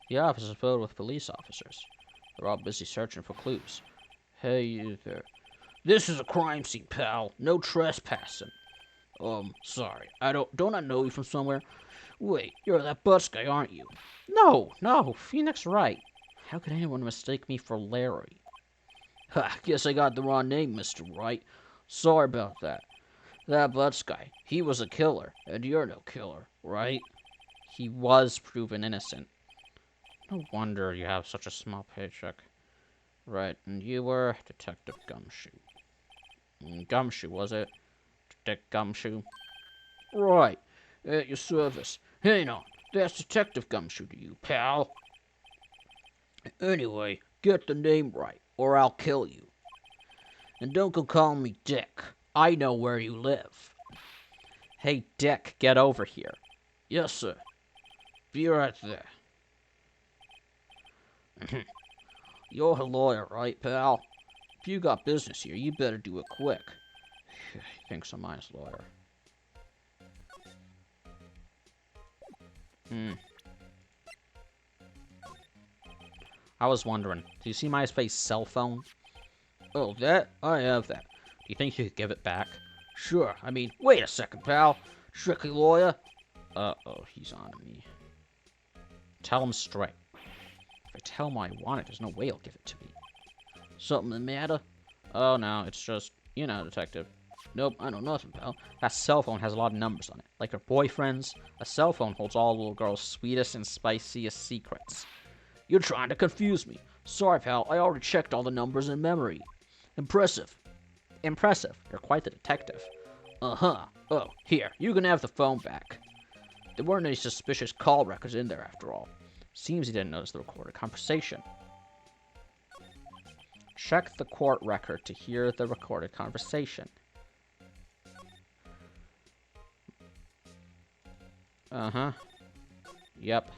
The office is filled with police officers. They're all busy searching for clues. Hey, you there. This is a crime scene, pal. No trespassing. Sorry. Don't I know you from somewhere? Wait, you're that bus guy, aren't you? No, Phoenix Wright. How could anyone mistake me for Larry? Ha, guess I got the wrong name, Mr. Wright. Sorry about that. That Butts guy, he was a killer, and you're no killer, right? He was proven innocent. No wonder you have such a small paycheck. Right, and you were Detective Gumshoe. Gumshoe, was it? Detective Gumshoe? Right, at your service. Hang on, that's Detective Gumshoe to you, pal. Anyway, get the name right, or I'll kill you. And don't go calling me Dick. I know where you live. Hey, Dick, get over here. Yes, sir. Be right there. You're a lawyer, right, pal? If you got business here, you better do it quick. He thinks I'm a nice lawyer. I was wondering, do you see MySpace's cell phone? Oh, that? I have that. Do you think you could give it back? Sure. I mean, wait a second, pal. Strictly lawyer? Uh-oh, he's on to me. Tell him straight. If I tell him I want it, there's no way he'll give it to me. Something the matter? Oh, no, it's just, you know, detective. Nope, I know nothing, pal. That cell phone has a lot of numbers on it. Like her boyfriend's, a cell phone holds all little girl's sweetest and spiciest secrets. You're trying to confuse me. Sorry, pal, I already checked all the numbers in memory. Impressive. Impressive. You're quite the detective. Uh-huh. Oh, here, you can have the phone back. There weren't any suspicious call records in there after all. Seems he didn't notice the recorded conversation. Check the court record to hear the recorded conversation. Uh-huh. Yep.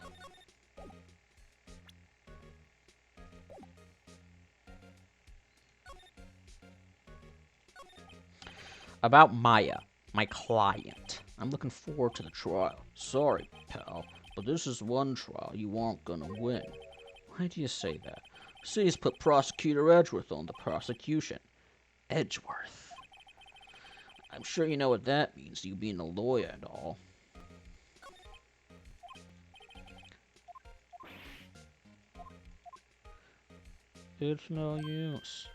About Maya, my client. I'm looking forward to the trial. Sorry, pal, but this is one trial you aren't gonna win. Why do you say that? City's put Prosecutor Edgeworth on the prosecution. Edgeworth. I'm sure you know what that means, you being a lawyer and all. It's no use.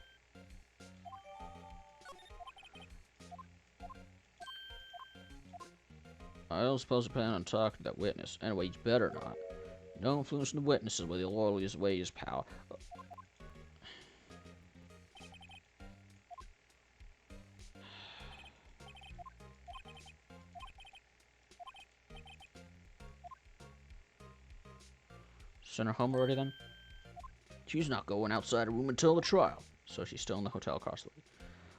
I don't suppose you plan on talking to that witness. Anyway, you better not. No influencing the witnesses with your lawyer's ways, pal. Send her home already, then? She's not going outside her room until the trial, so she's still in the hotel across the way.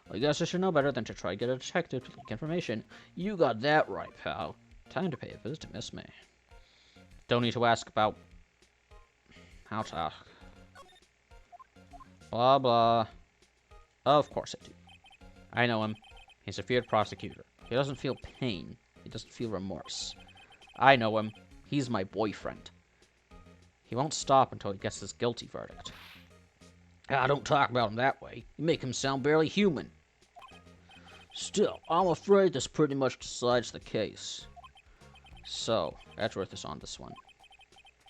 Well, I guess I should know better than to try to get a detective to leak information. You got that right, pal. Time to pay a visit to Miss May. Don't need to ask about how to... Blah, blah. Of course I do. I know him. He's a feared prosecutor. He doesn't feel pain. He doesn't feel remorse. I know him. He's my boyfriend. He won't stop until he gets his guilty verdict. Ah, don't talk about him that way. You make him sound barely human. Still, I'm afraid this pretty much decides the case. So, Edgeworth is on this one.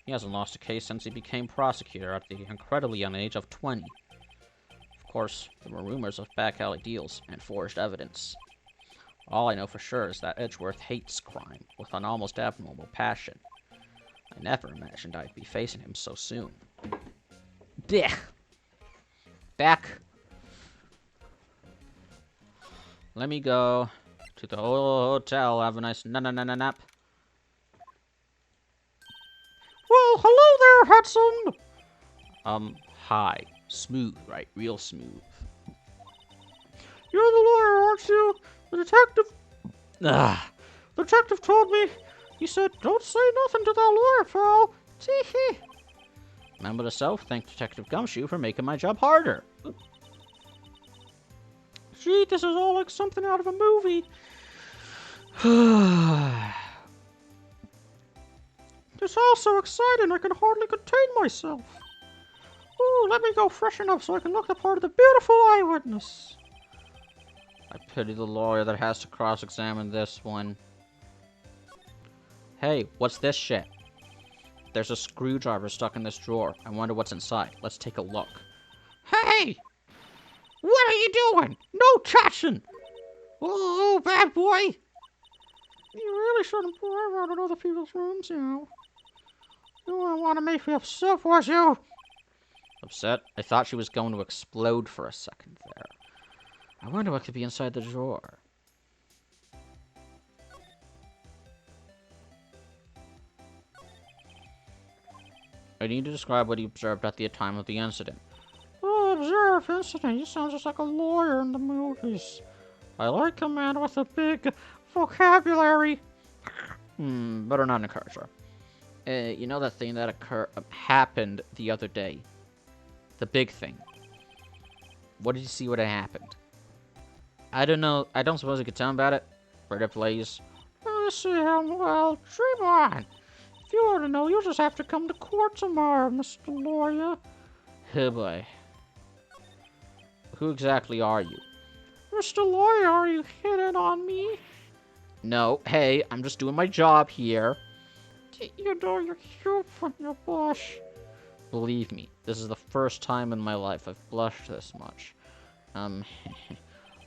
He hasn't lost a case since he became prosecutor at the incredibly young age of 20. Of course, there were rumors of back alley deals and forged evidence. All I know for sure is that Edgeworth hates crime with an almost abnormal passion. I never imagined I'd be facing him so soon. Blech. Back. Let me go to the hotel. Have a nice nap. Well, hello there, Hudson. Hi. Smooth, right? Real smooth. You're the lawyer, aren't you? The detective... The detective told me. He said, don't say nothing to that lawyer, pal. Tee-hee. Remember to self, thank Detective Gumshoe for making my job harder. Gee, this is all like something out of a movie. It's all so exciting, I can hardly contain myself. Ooh, let me go freshen up so I can look the part of the beautiful eyewitness. I pity the lawyer that has to cross-examine this one. Hey, what's this shit? There's a screwdriver stuck in this drawer. I wonder what's inside. Let's take a look. Hey! What are you doing? No touching! Oh, bad boy! You really shouldn't play around in other people's rooms, you know. You don't want to make me upset, was you? Upset? I thought she was going to explode for a second there. I wonder what could be inside the drawer. I need to describe what he observed at the time of the incident. Oh, observe incident. You sound just like a lawyer in the movies. I like a man with a big vocabulary. Better not encourage her. You know that thing that happened the other day? The big thing. What did you see when it happened? I don't know. I don't suppose you could tell me about it? Right up, please. Let's see him. Well, dream on. If you want to know, you'll just have to come to court tomorrow, Mr. Lawyer. Oh boy. Who exactly are you? Mr. Lawyer, are you hitting on me? No. Hey, I'm just doing my job here. You know you're cute when you blush. Believe me, this is the first time in my life I've blushed this much.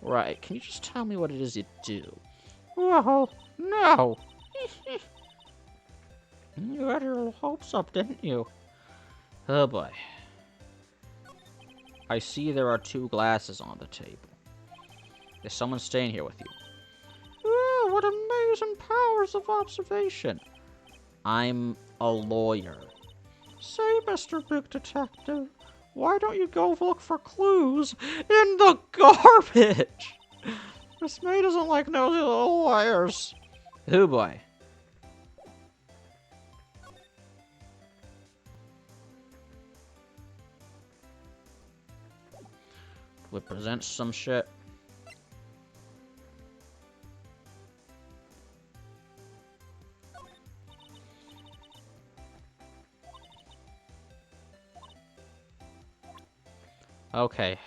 Right, can you just tell me what it is you do? Well, no. You had your hopes up, didn't you? Oh boy. I see there are 2 glasses on the table. Is someone staying here with you? Oh, what amazing powers of observation. I'm a lawyer. Say, Mr. Big Detective, why don't you go look for clues in the garbage? Miss May doesn't like nosy little lawyers. Oh boy. represents some shit. Okay.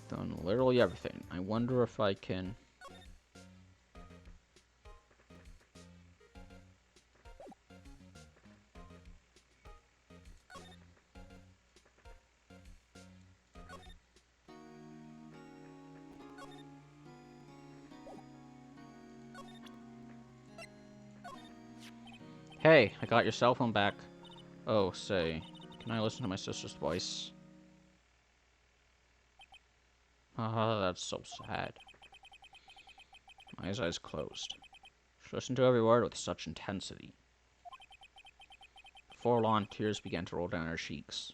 Done literally everything. I wonder if I can... Hey, I got your cell phone back. Oh, say, can I listen to my sister's voice? Ah, that's so sad. My eyes closed. She listened to every word with such intensity. Before long, tears began to roll down her cheeks.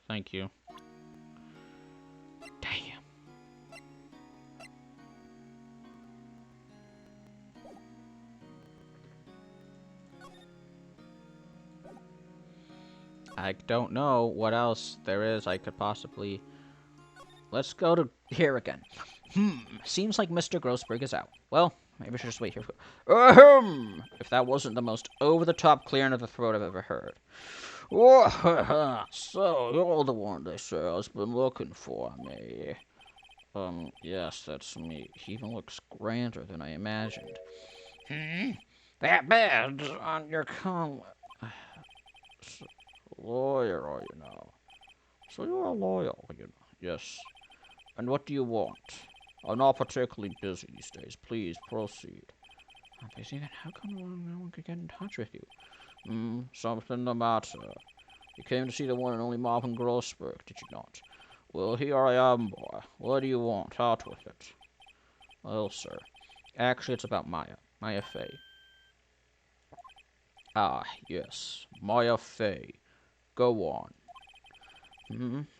Thank you. Damn. I don't know what else there is I could possibly... Let's go to here again. Seems like Mr. Grossberg is out. Well, maybe I should just wait here for... Ahem! If that wasn't the most over-the-top clearing of the throat I've ever heard. So, you're the one they say has been looking for me. Yes, that's me. He even looks grander than I imagined. That badge on your collar. Lawyer, are you now? So you're a lawyer, you know? Yes. And what do you want? I'm not particularly busy these days. Please, proceed. I'm busy? Then how come no one could get in touch with you? Something the matter. You came to see the one and only Marvin Grossberg, did you not? Well, here I am, boy. What do you want? Out with it. Well, sir. Actually, it's about Maya. Maya Fey. Ah, yes. Maya Fey. Go on.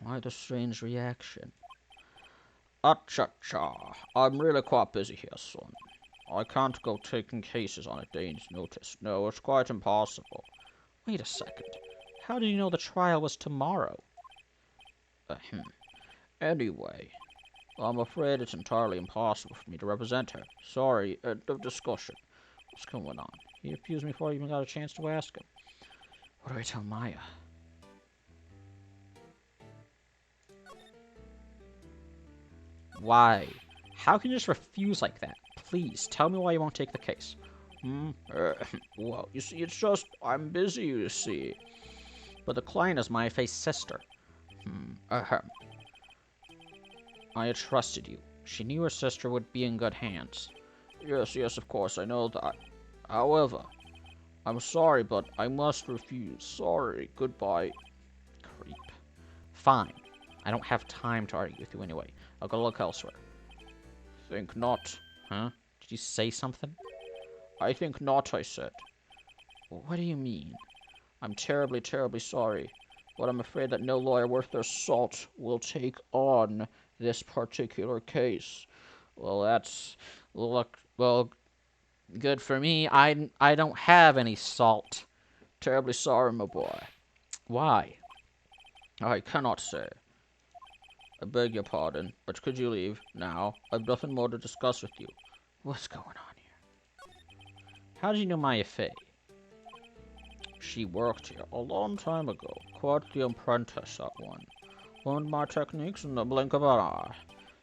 Why the strange reaction? Cha. I'm really quite busy here, son. I can't go taking cases on a day's notice. No, it's quite impossible. Wait a second. How did you know the trial was tomorrow? Anyway, I'm afraid it's entirely impossible for me to represent her. Sorry, end of discussion. What's going on? He accused me before I even got a chance to ask him. What do I tell Maya? Why? How can you just refuse like that? Please, tell me why you won't take the case. Well, you see, it's just, I'm busy, you see. But the client is Maya Fey's sister. I trusted you. She knew her sister would be in good hands. Yes, of course, I know that. However, I'm sorry, but I must refuse. Sorry, goodbye. Creep. Fine. I don't have time to argue with you anyway. I'll go look elsewhere. Think not. Huh? Did you say something? I think not, I said. What do you mean? I'm terribly, terribly sorry, but I'm afraid that no lawyer worth their salt will take on this particular case. Well, that's... well, good for me. I don't have any salt. Terribly sorry, my boy. Why? I cannot say. I beg your pardon, but could you leave now? I've nothing more to discuss with you. What's going on here? How did you know Maya Fey? She worked here a long time ago. Quite the apprentice, that one. Learned my techniques in the blink of an eye.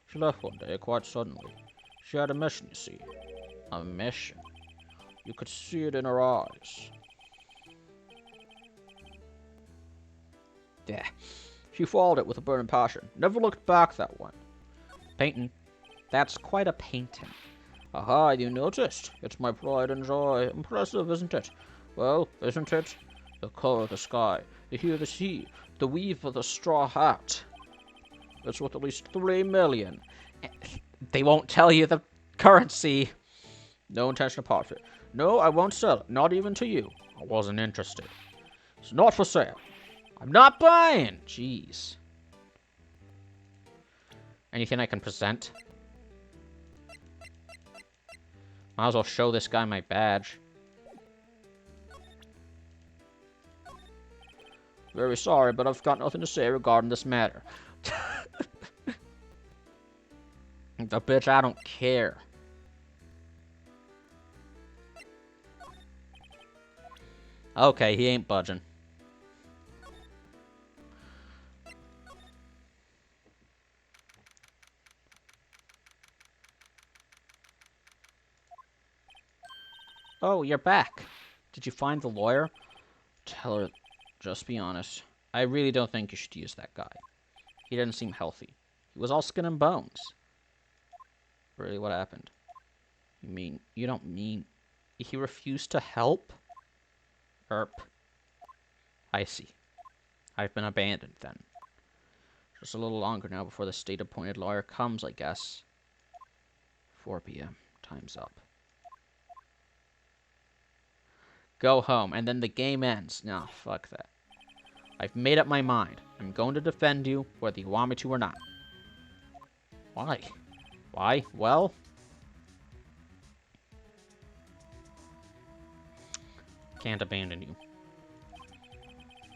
She left one day, quite suddenly. She had a mission, you see. A mission? You could see it in her eyes. Yeah. She followed it with a burning passion. Never looked back, that one. Painting. That's quite a painting. Aha, you noticed. It's my pride and joy. Impressive, isn't it? Well, isn't it? The color of the sky, the hue of the sea, the weave of the straw hat. It's worth at least 3 million. They won't tell you the currency. No intention of part of it. No, I won't sell it. Not even to you. I wasn't interested. It's not for sale. I'm not buying! Jeez. Anything I can present? Might as well show this guy my badge. Very sorry, but I've got nothing to say regarding this matter. The bitch, I don't care. Okay, he ain't budging. Oh, you're back. Did you find the lawyer? Tell her, just be honest. I really don't think you should use that guy. He didn't seem healthy. He was all skin and bones. Really, what happened? You don't mean he refused to help? Erp. I see. I've been abandoned, then. Just a little longer now before the state-appointed lawyer comes, I guess. 4 p.m. Time's up. Go home, and then the game ends. Nah, fuck that. I've made up my mind. I'm going to defend you, whether you want me to or not. Why? Why? Well... Can't abandon you.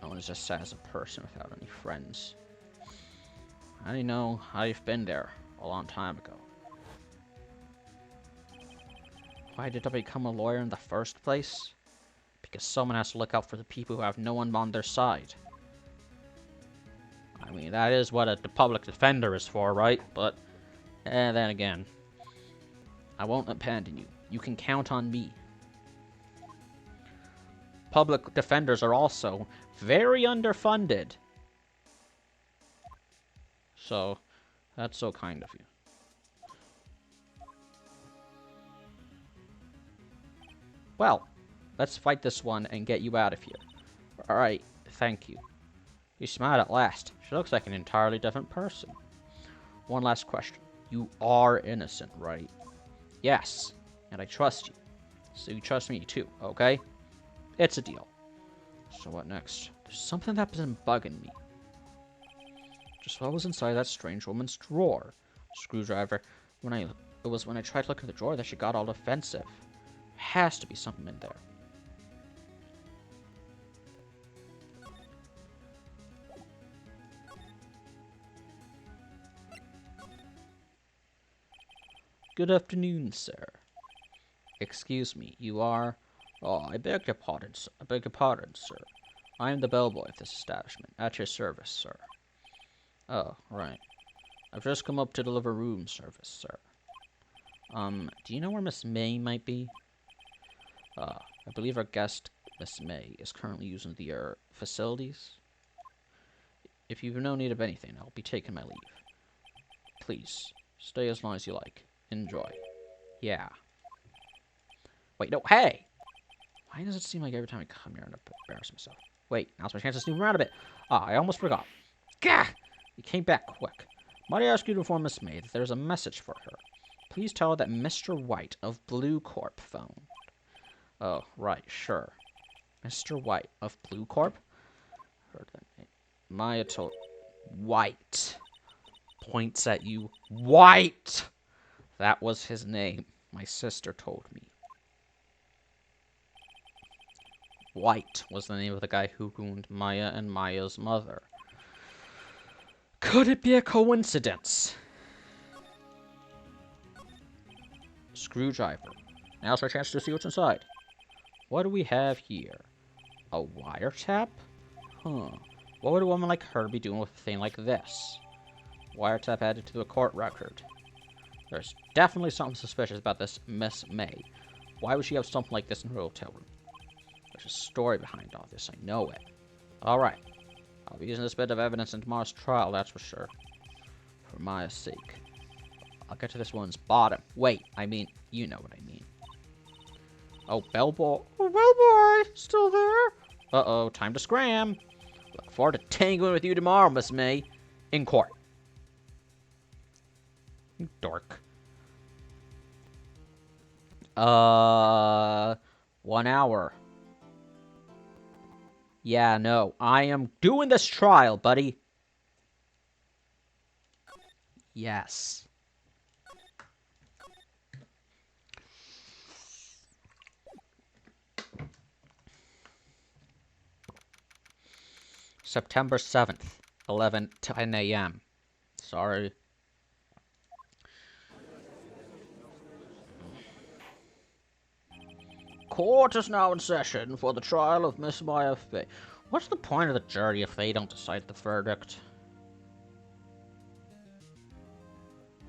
No one is as sad as a person without any friends. I know I've been there a long time ago. Why did I become a lawyer in the first place? Because someone has to look out for the people who have no one on their side. I mean, that is what the public defender is for, right? But, then again, I won't abandon you. You can count on me. Public defenders are also very underfunded. So, that's so kind of you. Well, let's fight this one and get you out of here. Alright, thank you. You smiled at last. She looks like an entirely different person. One last question. You are innocent, right? Yes, and I trust you. So you trust me too, okay? It's a deal. So what next? There's something that's been bugging me. Just what was inside that strange woman's drawer? Screwdriver. It was when I tried to look in the drawer that she got all defensive. Has to be something in there. Good afternoon, sir. Excuse me, you are... Oh, I beg your pardon, sir. I beg your pardon, sir. I am the bellboy of this establishment. At your service, sir. Oh, right. I've just come up to deliver room service, sir. Do you know where Miss May might be? I believe our guest, Miss May, is currently using the, facilities. If you've no need of anything, I'll be taking my leave. Please, stay as long as you like. Enjoy. Yeah. Wait, no, hey! Why does it seem like every time I come here, I embarrass myself? Wait, now's my chance to snoop around a bit. Ah, I almost forgot. Gah! You came back quick. Might I ask you to inform Miss May that there's a message for her? Please tell her that Mr. White of Blue Corp phoned. Oh, right, sure. Mr. White of Blue Corp? Heard that name. Maya told... White. Points at you. White! That was his name. My sister told me. White was the name of the guy who ruined Maya and Maya's mother. Could it be a coincidence? Screwdriver. Now's our chance to see what's inside. What do we have here? A wiretap? Huh. What would a woman like her be doing with a thing like this? Wiretap added to the court record. There's definitely something suspicious about this Miss May. Why would she have something like this in her hotel room? There's a story behind all this, I know it. Alright. I'll be using this bit of evidence in tomorrow's trial, that's for sure. For Maya's sake. I'll get to this one's bottom. Wait, I mean, you know what I mean. Oh, bellboy. Oh, bellboy! Still there? Uh-oh, time to scram. Look forward to tangoing with you tomorrow, Miss May. In court. You dork. 1 hour. Yeah, no, I am doing this trial, buddy. Yes. September 7th, 11:10 a.m. Sorry. Court is now in session for the trial of Miss Maya Fey. What's the point of the jury if they don't decide the verdict?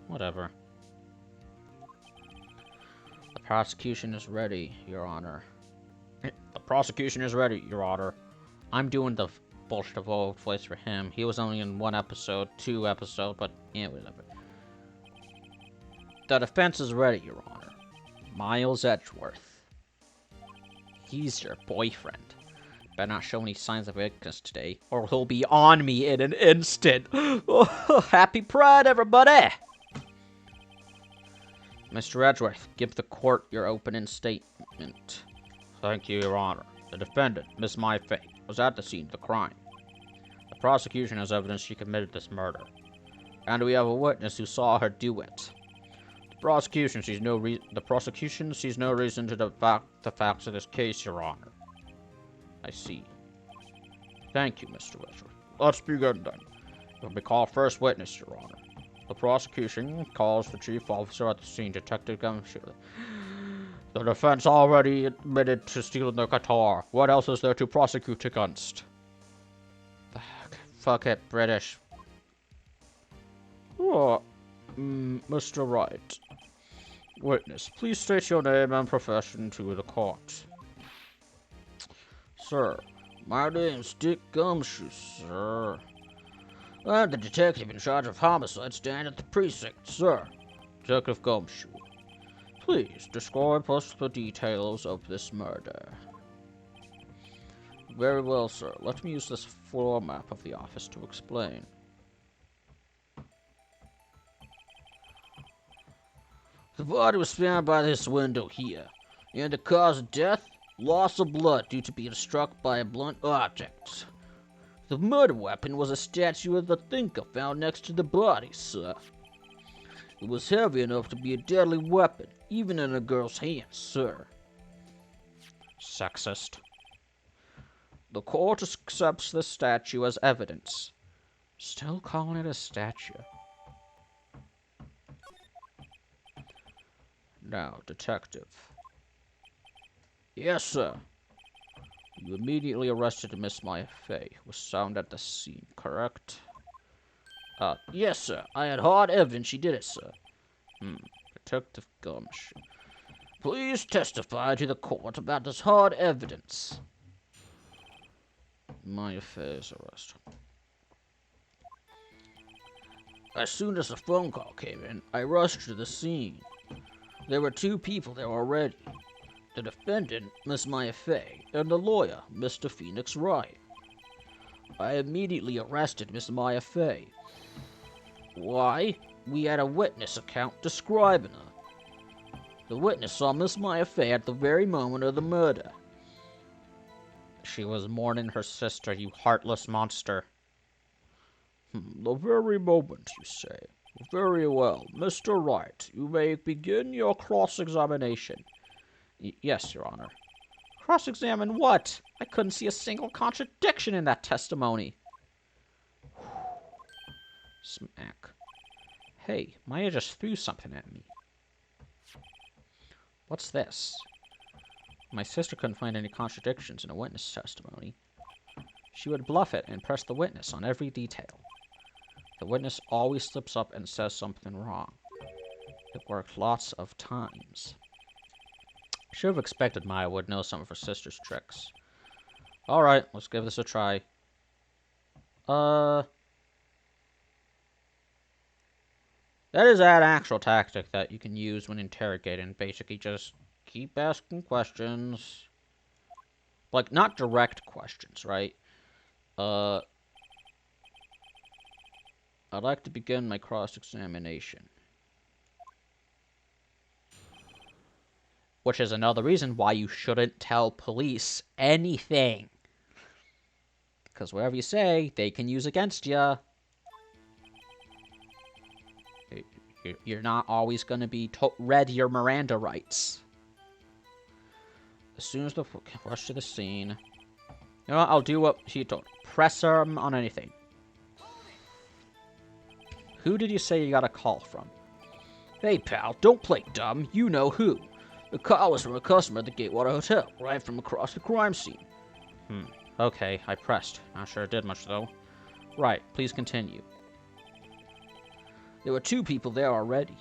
Whatever. The prosecution is ready, Your Honor. The prosecution is ready, Your Honor. I'm doing the bullshit of old voice for him. He was only in 2 episodes, but yeah, whatever. The defense is ready, Your Honor. Miles Edgeworth. He's your boyfriend. Better not show any signs of weakness today, or he'll be on me in an instant. Oh, happy Pride, everybody! Mr. Edgeworth, give the court your opening statement. Thank you, Your Honor. The defendant, Miss Mai Fei, was at the scene of the crime. The prosecution has evidence she committed this murder, and we have a witness who saw her do it. The prosecution sees no reason to debate the facts of this case, Your Honor. I see. Thank you, Mr. Edgeworth. Let's begin then. You'll be called first witness, Your Honor. The prosecution calls the chief officer at the scene, Detective Gumshoe. The defense already admitted to stealing the guitar. What else is there to prosecute against? Fuck it, British. Oh, Mr. Wright. Witness, please state your name and profession to the court. Sir, my name's Dick Gumshoe, sir. I'm the detective in charge of homicide stand at the precinct, sir. Detective Gumshoe. Please describe us the details of this murder. Very well, sir. Let me use this floor map of the office to explain. The body was found by this window here, and the cause of death, loss of blood due to being struck by a blunt object. The murder weapon was a statue of the thinker found next to the body, sir. It was heavy enough to be a deadly weapon, even in a girl's hands, sir. Sexist. The court accepts the statue as evidence. Still calling it a statue. Now, detective. Yes, sir. You immediately arrested Miss Maya Fey, who was found at the scene, correct? Yes, sir. I had hard evidence she did it, sir. Detective Gumshoe. Please testify to the court about this hard evidence. Maya Fey's arrest. As soon as the phone call came in, I rushed to the scene. There were 2 people there already. The defendant, Miss Maya Fey, and the lawyer, Mr. Phoenix Wright. I immediately arrested Miss Maya Fey. Why? We had a witness account describing her. The witness saw Miss Maya Fey at the very moment of the murder. She was mourning her sister, you heartless monster. The very moment, you say. Very well. Mr. Wright, you may begin your cross-examination. Yes, Your Honor. Cross-examine what? I couldn't see a single contradiction in that testimony. Smack. Hey, Maya just threw something at me. What's this? My sister couldn't find any contradictions in a witness testimony. She would bluff it and press the witness on every detail. The witness always slips up and says something wrong. It worked lots of times. I should have expected Maya would know some of her sister's tricks. Alright, let's give this a try. That is an actual tactic that you can use when interrogating. Basically, just keep asking questions. Like, not direct questions, right? I'd like to begin my cross-examination. Which is another reason why you shouldn't tell police anything. because whatever you say, they can use against you. You're not always going to be read your Miranda rights. As soon as the rush to the scene. You know what? I'll do what she told. Press him on anything. Who did you say you got a call from? Hey, pal, don't play dumb. You know who. The call was from a customer at the Gatewater Hotel, right from across the crime scene. Okay, I pressed. Not sure it did much, though. Right, please continue. There were two people there already.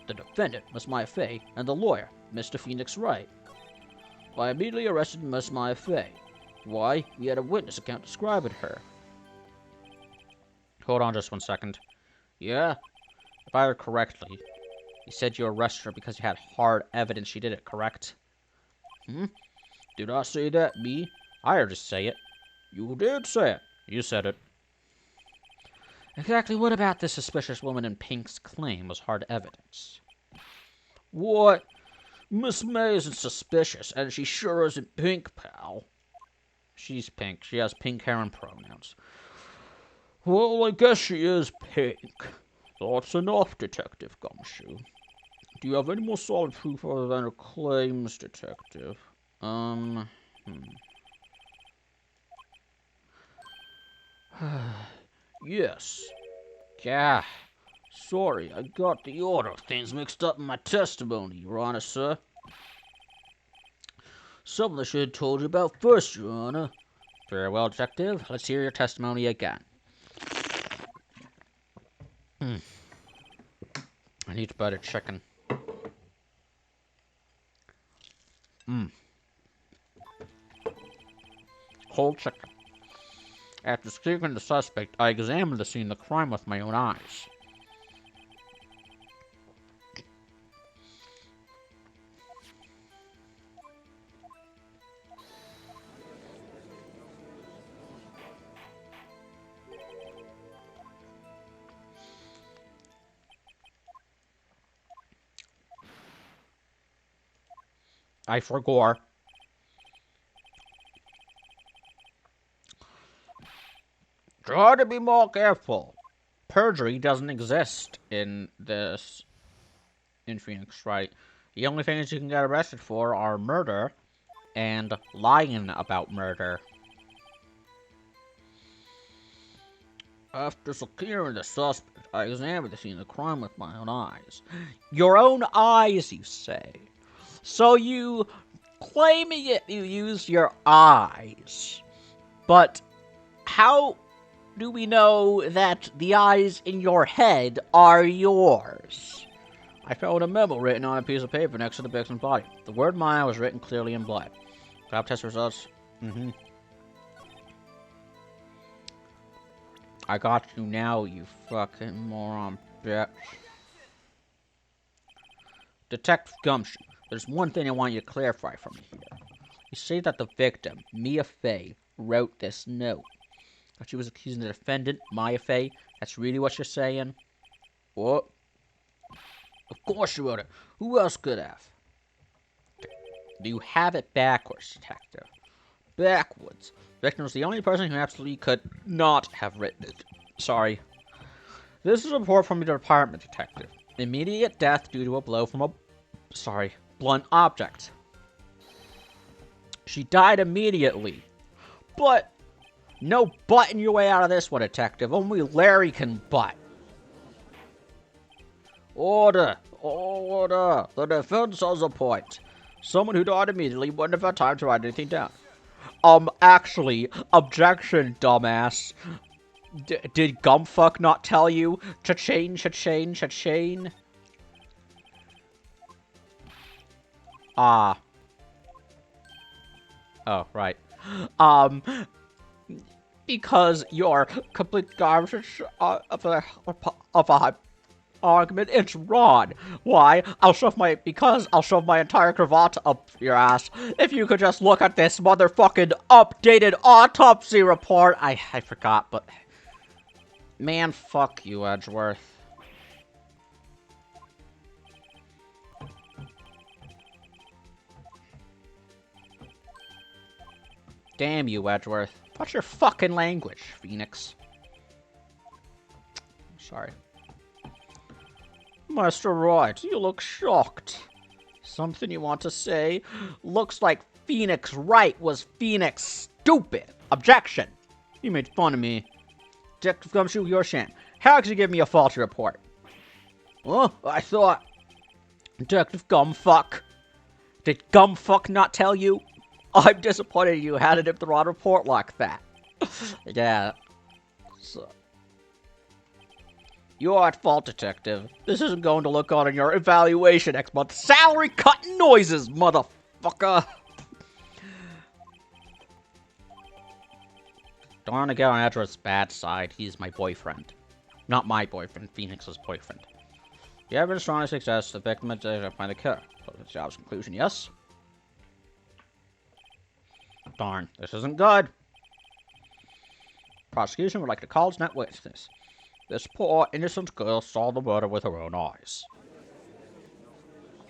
The defendant, Miss Maya Fey, and the lawyer, Mr. Phoenix Wright. I immediately arrested Miss Maya Fey. Why? We had a witness account describing her. Hold on just 1 second. Yeah? If I heard correctly, you said you arrested her because you had hard evidence she did it, correct? Did I say that, me? I heard you say it. You did say it. You said it. Exactly what about this suspicious woman in pink's claim was hard evidence? What? Miss May isn't suspicious, and she sure isn't pink, pal. She's pink. She has pink hair and pronouns. Well, I guess she is pink. That's enough, Detective Gumshoe. Do you have any more solid proof other than her claims, Detective? Yes. Yeah. Sorry, I got the order of things mixed up in my testimony, Your Honor, sir. Something I should have told you about first, Your Honor. Very well, Detective. Let's hear your testimony again. I need butter chicken. Cold chicken. After securing the suspect, I examined the scene of the crime with my own eyes. I forgot. Try to be more careful. Perjury doesn't exist in this. In Phoenix, right? The only things you can get arrested for are murder and lying about murder. After securing the suspect, I examined the scene of the crime with my own eyes. Your own eyes, you say? So you claiming it you used your eyes. But how do we know that the eyes in your head are yours? I found a memo written on a piece of paper next to the victim's body. The word Maya was written clearly in blood. Lab test results. I got you now, you fucking moron, bitch. Detective Gumshoe, there's one thing I want you to clarify for me here. You say that the victim, Mia Fey, wrote this note. That she was accusing the defendant, Maya Fey. That's really what you're saying? What? Of course she wrote it. Who else could have? You have it backwards, Detective. Backwards. The victim was the only person who absolutely could not have written it. Sorry. This is a report from the department, Detective. Immediate death due to a blow from a... blunt object. She died immediately. But... no butting your way out of this one, Detective. Only Larry can butt. Order! Order! The defense has a point. Someone who died immediately wouldn't have had time to write anything down. Actually, objection, dumbass. Did Gumfuck not tell you? Cha-chain, cha-chain, cha-chain? Ah. Oh, right. Because you're complete garbage of a argument. It's wrong. Why? I'll shove my entire cravat up your ass. If you could just look at this motherfucking updated autopsy report. I forgot, but man, fuck you, Edgeworth. Damn you, Edgeworth. What's your fucking language, Phoenix? Sorry. Master Wright, you look shocked. Something you want to say? Looks like Phoenix Wright was Phoenix stupid. Objection! You made fun of me. Detective Gumshoe, your shame. How could you give me a faulty report? Oh, I thought... Detective Gumfuck. Did Gumfuck not tell you? I'm disappointed you handed him the wrong report like that. Yeah. So... You're at fault, Detective. This isn't going to look good on your evaluation next month. Salary cutting noises, motherfucker! Don't want to get on Edward's bad side. He's my boyfriend. Not my boyfriend, Phoenix's boyfriend. The evidence strongly suggests the victim is identified the killer. So the job's conclusion, yes? Darn, this isn't good. Prosecution would like to call its net witness. This poor, innocent girl saw the murder with her own eyes.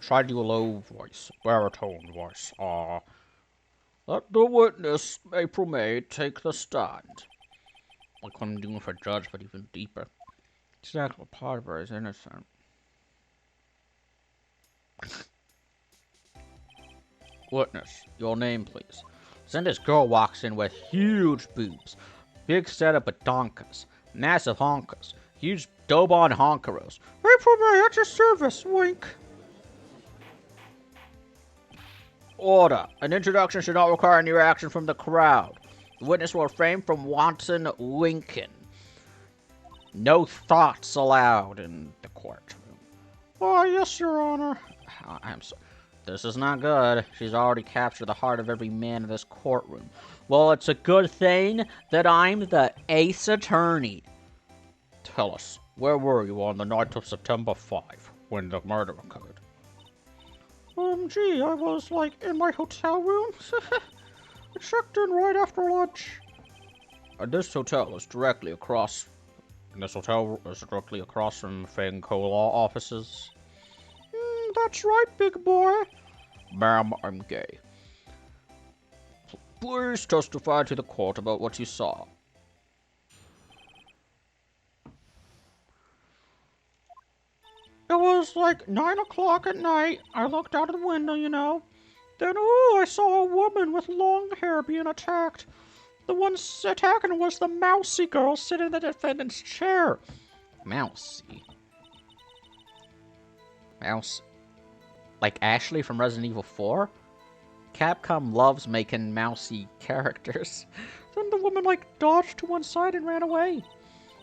Try to do a low voice, baritone voice. Let the witness, April May, take the stand. Like what I'm doing for judge, but even deeper. Exactly, part of her is innocent. Witness, your name, please. Then this girl walks in with huge boobs, big set of badonkas, massive honkas, huge Dobon honkeros. April May, at your service, wink. Order. An introduction should not require any reaction from the crowd. The witness will refrain from wanton winking. No thoughts allowed in the courtroom. Oh, yes, Your Honor. I'm sorry. This is not good. She's already captured the heart of every man in this courtroom. Well, it's a good thing that I'm the ace attorney. Tell us, where were you on the night of September 5, when the murder occurred? Gee, I was, in my hotel room. I checked in right after lunch. This hotel is directly across... This hotel is directly across from Fanco Law offices. That's right, big boy. Ma'am, I'm gay. Please testify to the court about what you saw. It was 9 o'clock at night. I looked out of the window, you know. Then, I saw a woman with long hair being attacked. The one attacking was the mousy girl sitting in the defendant's chair. Mousy? Mouse? Like Ashley from Resident Evil 4? Capcom loves making mousy characters. Then the woman, dodged to one side and ran away.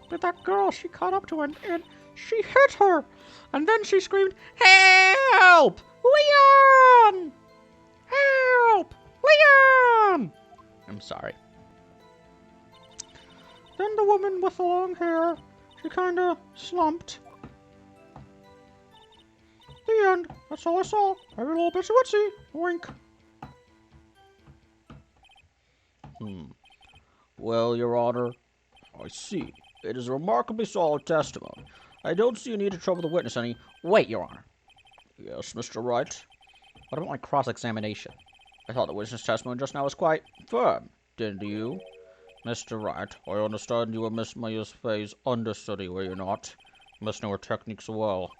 But that girl, she caught up to her and she hit her. And then she screamed, "Help! Leon! Help! Leon!" I'm sorry. Then the woman with the long hair, she kinda slumped. The end. That's all I saw. Every little bitsy witsy. Wink. Well, Your Honor, I see. It is a remarkably solid testimony. I don't see a need to trouble the witness any... Wait, Your Honor. Yes, Mr. Wright? What about my cross-examination? I thought the witness testimony just now was quite firm, didn't you? Mr. Wright, I understand you were Miss Mayer's Faye's understudy, were you not? You must know her techniques well.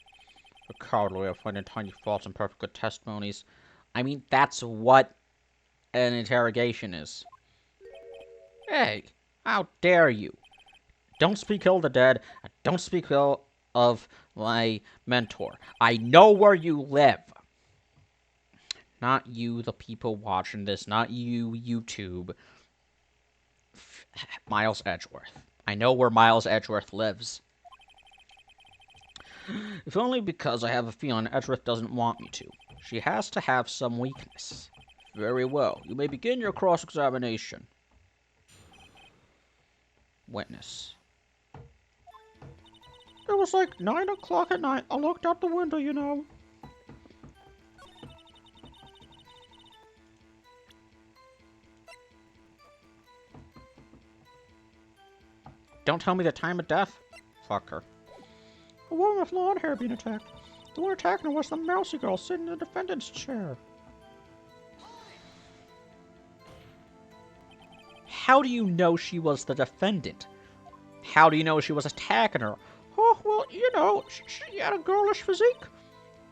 A cowardly way of finding tiny faults in perfect good testimonies. I mean, that's what an interrogation is. Hey, how dare you? Don't speak ill of the dead, and don't speak ill of my mentor. I know where you live. Not you, the people watching this. Not you, YouTube. Miles Edgeworth. I know where Miles Edgeworth lives. If only because I have a feeling Edgeworth doesn't want me to. She has to have some weakness. Very well. You may begin your cross-examination. Witness. It was 9 o'clock at night. I looked out the window, you know. Don't tell me the time of death. Fuck her. A woman with long hair being attacked. The one attacking her was the mousy girl sitting in the defendant's chair. How do you know she was the defendant? How do you know she was attacking her? Oh, well, you know, she had a girlish physique.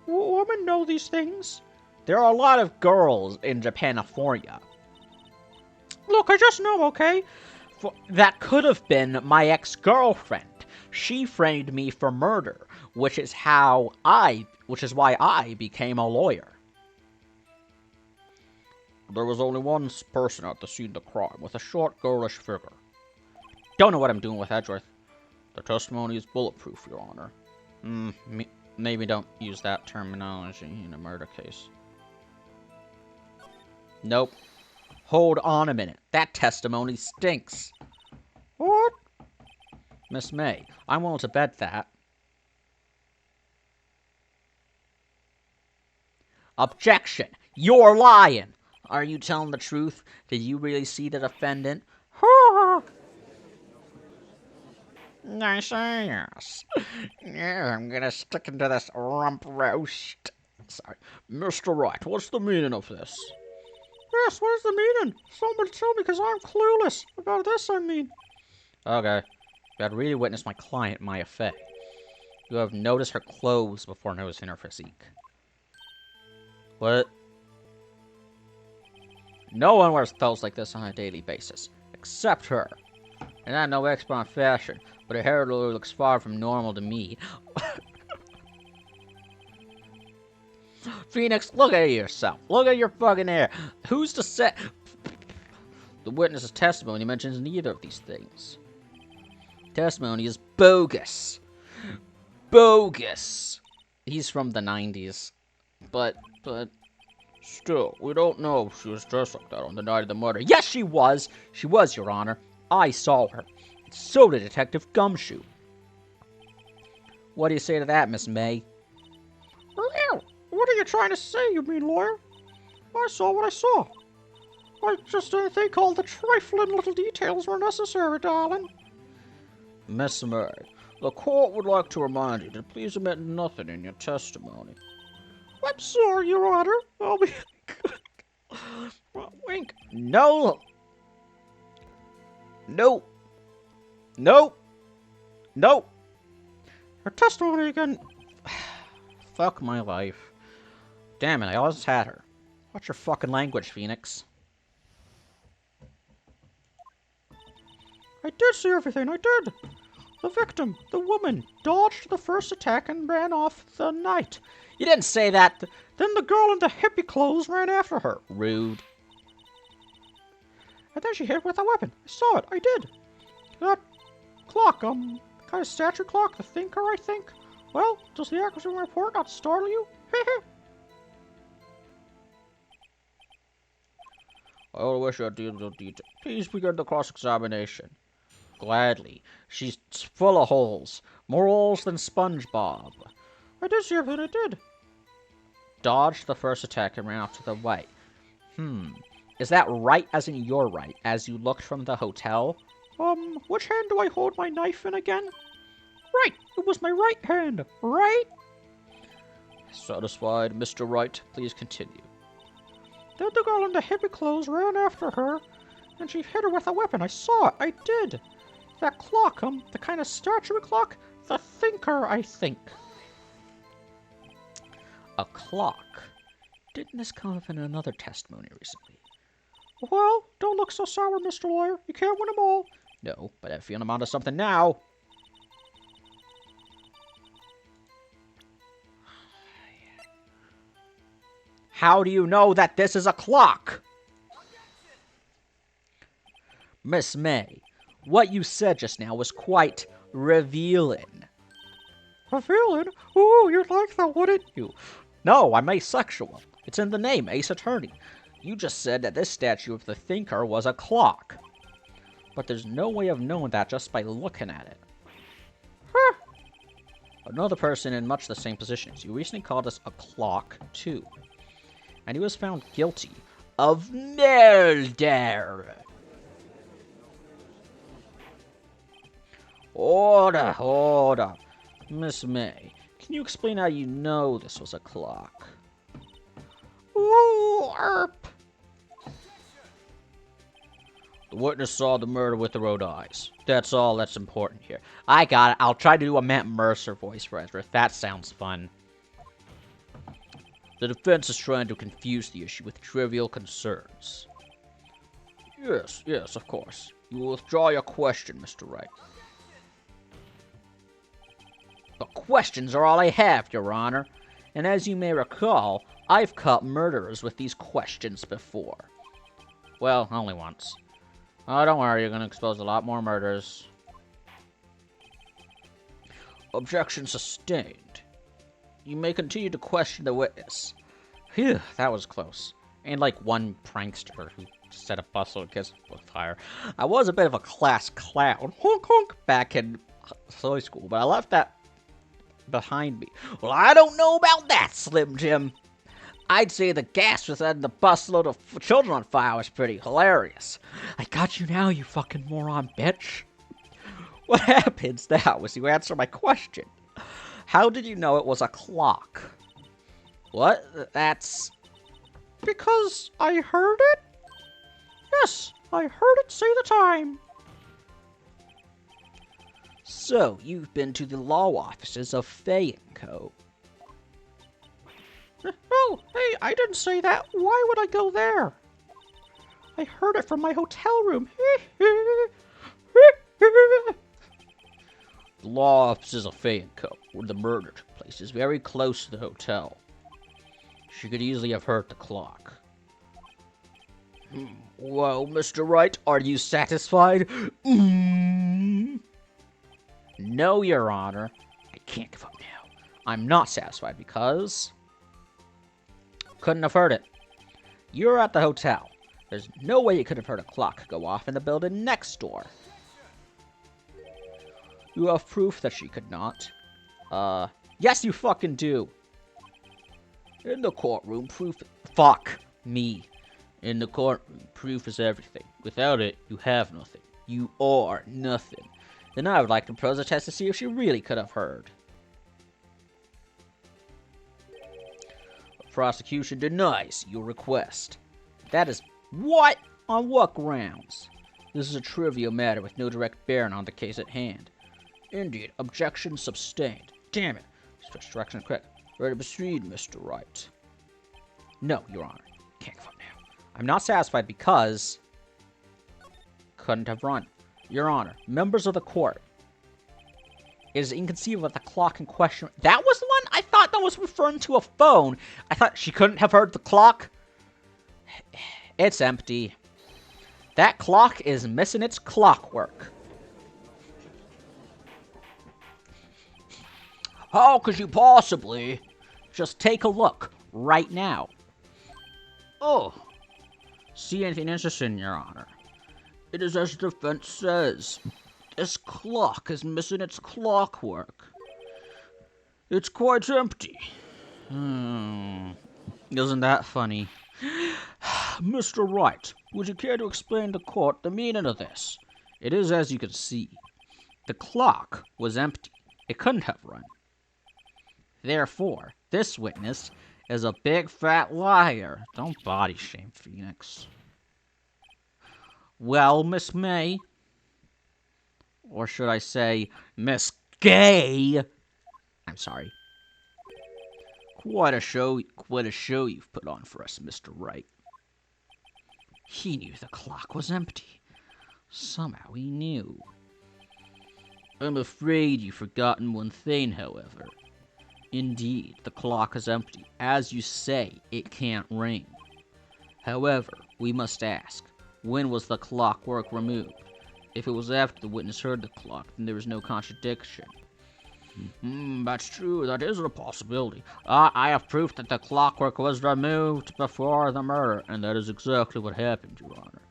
Women know these things. There are a lot of girls in Japanifornia. Look, I just know, okay? That could have been my ex-girlfriend. She framed me for murder, which is why I became a lawyer. There was only one person at the scene of the crime, with a short, girlish figure. Don't know what I'm doing with Edgeworth. The testimony is bulletproof, Your Honor. Maybe don't use that terminology in a murder case. Nope. Hold on a minute. That testimony stinks. What? Miss May, I'm willing to bet that. Objection! You're lying! Are you telling the truth? Did you really see the defendant? I say yes. Yeah, I'm gonna stick into this rump roast. Sorry. Mr. Wright, what's the meaning of this? Yes, what is the meaning? Somebody tell me, because I'm clueless. About this, I mean. Okay. You had really witnessed my client, Maya Fey. You have noticed her clothes before noticing her physique. What? No one wears clothes like this on a daily basis. Except her. And I'm no expert on fashion, but her hair looks far from normal to me. Phoenix, look at yourself. Look at your fucking hair. Who's to say? The witness's testimony mentions neither of these things. Testimony is bogus. Bogus. He's from the 90s. But... Still, we don't know if she was dressed like that on the night of the murder. Yes, she was! She was, Your Honor. I saw her. So did Detective Gumshoe. What do you say to that, Miss May? What are you trying to say, you mean, lawyer? I saw what I saw. I just didn't think all the trifling little details were necessary, darling. Miss May, the court would like to remind you to please omit nothing in your testimony. I'm sorry, Your Honor. I'll be... Wink. No. No. No. No. Her testimony again. Fuck my life. Damn it, I almost had her. What's your fucking language, Phoenix? I did see everything, I did. The victim, the woman, dodged the first attack and ran off the night. You didn't say that. Then the girl in the hippie clothes ran after her. Rude. And then she hit with a weapon. I saw it. I did. That clock, kind of statue clock, the thinker, I think. Well, does the accuracy report not startle you? Heh. I wish I did the detail. Please begin the cross-examination. Gladly. She's full of holes. More holes than SpongeBob. I did see everything I did. Dodged the first attack and ran off to the right. Is that right as in your right, as you looked from the hotel? Which hand do I hold my knife in again? Right, it was my right hand, right? Satisfied, Mr. Wright, please continue. Then the girl in the hippie clothes ran after her, and she hit her with a weapon. I saw it, I did. That clock, the kind of statue clock, the thinker, I think. A clock. Didn't this come up in another testimony recently? Well, don't look so sour, Mr. Lawyer. You can't win them all. No, but I feel I'm onto something now. How do you know that this is a clock? Miss May, what you said just now was quite revealing. Revealing? Ooh, you'd like that, wouldn't you? No, I'm asexual. It's in the name, Ace Attorney. You just said that this statue of the thinker was a clock. But there's no way of knowing that just by looking at it. Huh. Another person in much the same position as you recently called us a clock, too. And he was found guilty of murder. Order. Miss May, can you explain how you know this was a clock? Ooh, erp. The witness saw the murder with their own eyes. That's all that's important here. I got it. I'll try to do a Matt Mercer voice for Ezra. That sounds fun. The defense is trying to confuse the issue with trivial concerns. Yes, of course. You will withdraw your question, Mr. Wright. The questions are all I have, Your Honor. And as you may recall, I've caught murderers with these questions before. Well, only once. Oh, don't worry, you're going to expose a lot more murders. Objection sustained. You may continue to question the witness. Phew, that was close. And like one prankster who set a bustle against with fire. I was a bit of a class clown, honk honk, back in high school, but I left that behind me. Well, I don't know about that, Slim Jim. I'd say the gas was setting the busload of children on fire was pretty hilarious. I got you now, you fucking moron bitch. What happens now is you answer my question. How did you know it was a clock? What? That's... Because I heard it? Yes, I heard it say the time. So, you've been to the law offices of Fay & Co. Oh, hey, I didn't say that. Why would I go there? I heard it from my hotel room. The law offices of Fay & Co., where the murder took place, is very close to the hotel. She could easily have heard the clock. Well, Mr. Wright, are you satisfied? No, Your Honor. I can't give up now. I'm not satisfied because... couldn't have heard it. You're at the hotel. There's no way you could have heard a clock go off in the building next door. You have proof that she could not. Yes, you fucking do. In the courtroom, proof... Fuck me. In the courtroom, proof is everything. Without it, you have nothing. You are nothing. Then I would like to propose a test to see if she really could have heard. The prosecution denies your request. That is... What? On what grounds? This is a trivial matter with no direct bearing on the case at hand. Indeed, objection sustained. Damn it. Stretch direction quick. Ready to proceed, Mr. Wright. No, Your Honor. Can't give up now. I'm not satisfied because... couldn't have run. Your Honor, members of the court. It is inconceivable that the clock in question... That was the one? I thought that was referring to a phone. I thought she couldn't have heard the clock. It's empty. That clock is missing its clockwork. How could you possibly? Just take a look right now. Oh. See anything interesting, Your Honor? It is as the defense says. This clock is missing its clockwork. It's quite empty. Isn't that funny? Mr. Wright, would you care to explain to court the meaning of this? It is as you can see. The clock was empty. It couldn't have run. Therefore, this witness is a big fat liar. Don't body shame, Phoenix. Well, Miss May, or should I say, Miss Gay? I'm sorry. Quite a show you've put on for us, Mr. Wright. He knew the clock was empty. Somehow he knew. I'm afraid you've forgotten one thing, however. Indeed, the clock is empty. As you say, it can't ring. However, we must ask, when was the clockwork removed? If it was after the witness heard the clock, then there is no contradiction. That's true. That is a possibility. I have proof that the clockwork was removed before the murder, and that is exactly what happened, Your Honor.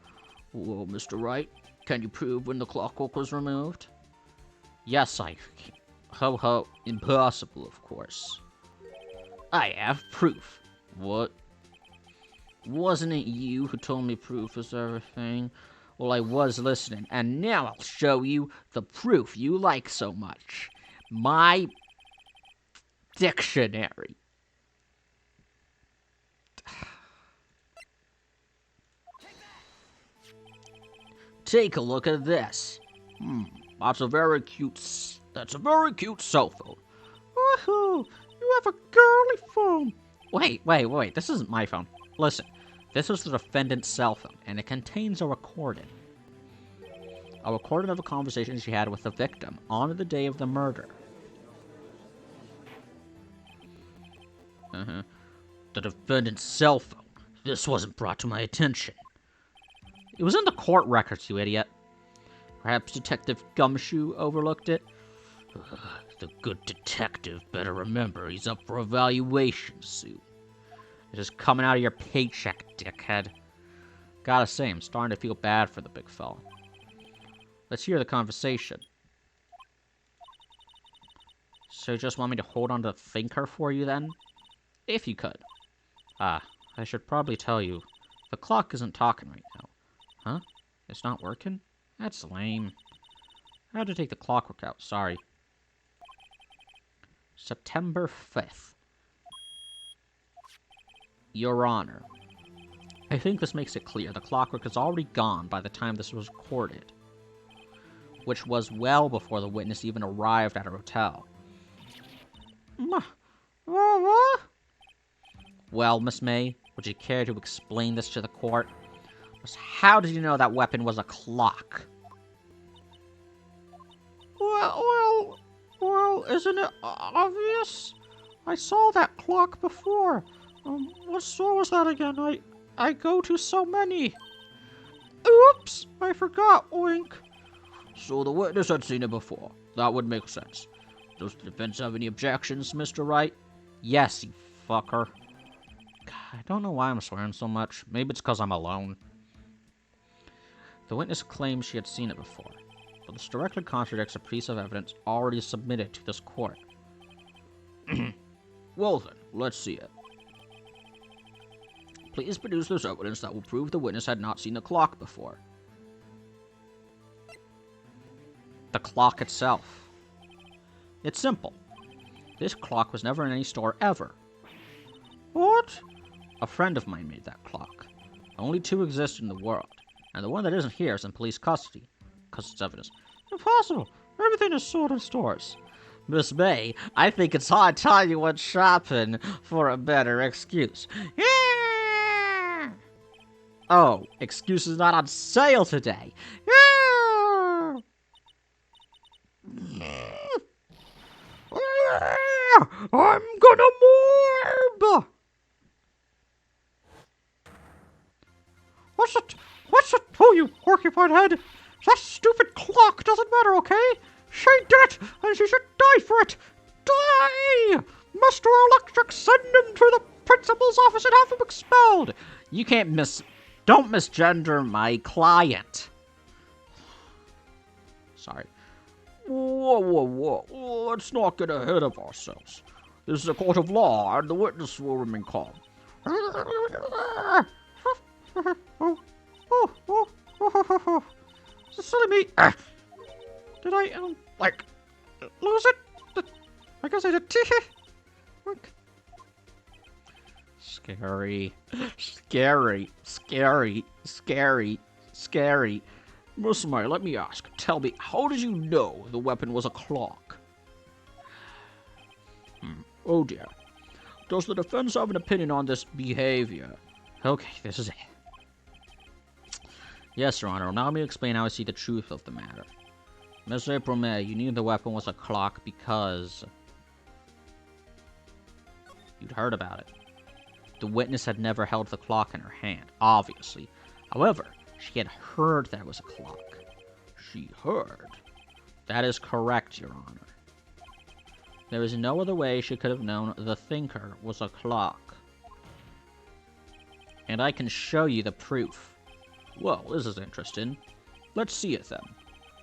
Well, Mr. Wright, can you prove when the clockwork was removed? Yes, I can. Ho, impossible, of course. I have proof. What? Wasn't it you who told me proof is everything? Well, I was listening, and now I'll show you the proof you like so much. My dictionary. take a look at this. That's a very cute cell phone. Woohoo! You have a girly phone. Wait. This isn't my phone. Listen, this was the defendant's cell phone, and it contains a recording. A recording of a conversation she had with the victim on the day of the murder. The defendant's cell phone. This wasn't brought to my attention. It was in the court records, you idiot. Perhaps Detective Gumshoe overlooked it? The good detective better remember he's up for evaluation soon. It is coming out of your paycheck, dickhead. Gotta say, I'm starting to feel bad for the big fella. Let's hear the conversation. So you just want me to hold on to the thinker for you, then? If you could. I should probably tell you, the clock isn't talking right now. Huh? It's not working? That's lame. I had to take the clockwork out, sorry. September 5th. Your Honor, I think this makes it clear the clockwork is already gone by the time this was recorded, which was well before the witness even arrived at her hotel. Well, Miss May, would you care to explain this to the court? How did you know that weapon was a clock? Well, isn't it obvious? I saw that clock before. What store was that again? I go to so many. Oops, I forgot, wink. So the witness had seen it before. That would make sense. Does the defense have any objections, Mr. Wright? Yes, you fucker. God, I don't know why I'm swearing so much. Maybe it's because I'm alone. The witness claims she had seen it before, but this directly contradicts a piece of evidence already submitted to this court. Well then, let's see it. Please produce this evidence that will prove the witness had not seen the clock before. The clock itself. It's simple. This clock was never in any store ever. What? A friend of mine made that clock. Only two exist in the world, and the one that isn't here is in police custody, because it's evidence. Impossible! Everything is sold in stores. Miss May, I think it's hard time you went shopping for a better excuse. Yeah! Oh, excuse is not on sale today. Yeah! I'm gonna morb! What's it? Oh, you porcupine head! That stupid clock doesn't matter, okay? She did it, and she should die for it! Die! Mr. Electric, send him to the principal's office and have him expelled! You can't don't misgender my client. Sorry. Whoa. Let's not get ahead of ourselves. This is a court of law, and the witness will remain calm. Silly me. Did I, lose it? I guess I did. Scary. Miss May, let me ask. Tell me, how did you know the weapon was a clock? Oh dear. Does the defense have an opinion on this behavior? Okay, this is it. Yes, Your Honor. Now let me explain how I see the truth of the matter. Miss April May, you knew the weapon was a clock because you'd heard about it. The witness had never held the clock in her hand, obviously. However, she had heard that it was a clock. She heard? That is correct, Your Honor. There is no other way she could have known the thinker was a clock. And I can show you the proof. Well, this is interesting. Let's see it then.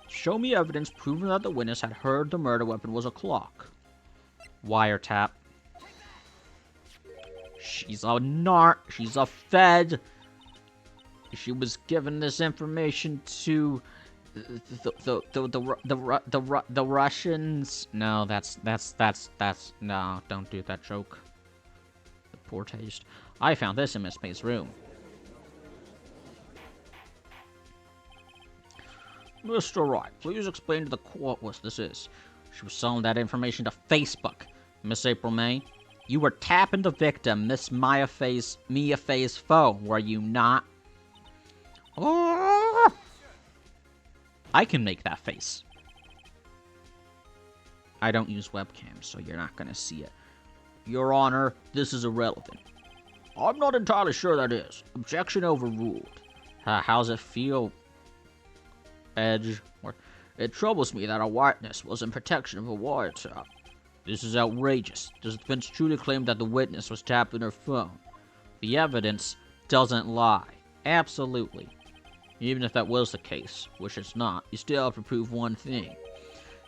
Show me evidence proving that the witness had heard the murder weapon was a clock. Wiretap. She's a fed. She was given this information to the Russians. No, that's no, don't do that joke. The poor taste. I found this in Miss May's room. Mr. Wright, please explain to the court what this is. She was selling that information to Facebook. Miss April May, you were tapping the victim, Miss Mia Faye's phone, were you not? Oh! I can make that face. I don't use webcams, so you're not going to see it. Your Honor, this is irrelevant. I'm not entirely sure that is. Objection overruled. How's it feel, Edge? It troubles me that a witness was in protection of a wiretap. This is outrageous. Does the defense truly claim that the witness was tapping her phone? The evidence doesn't lie. Absolutely. Even if that was the case, which it's not, you still have to prove one thing.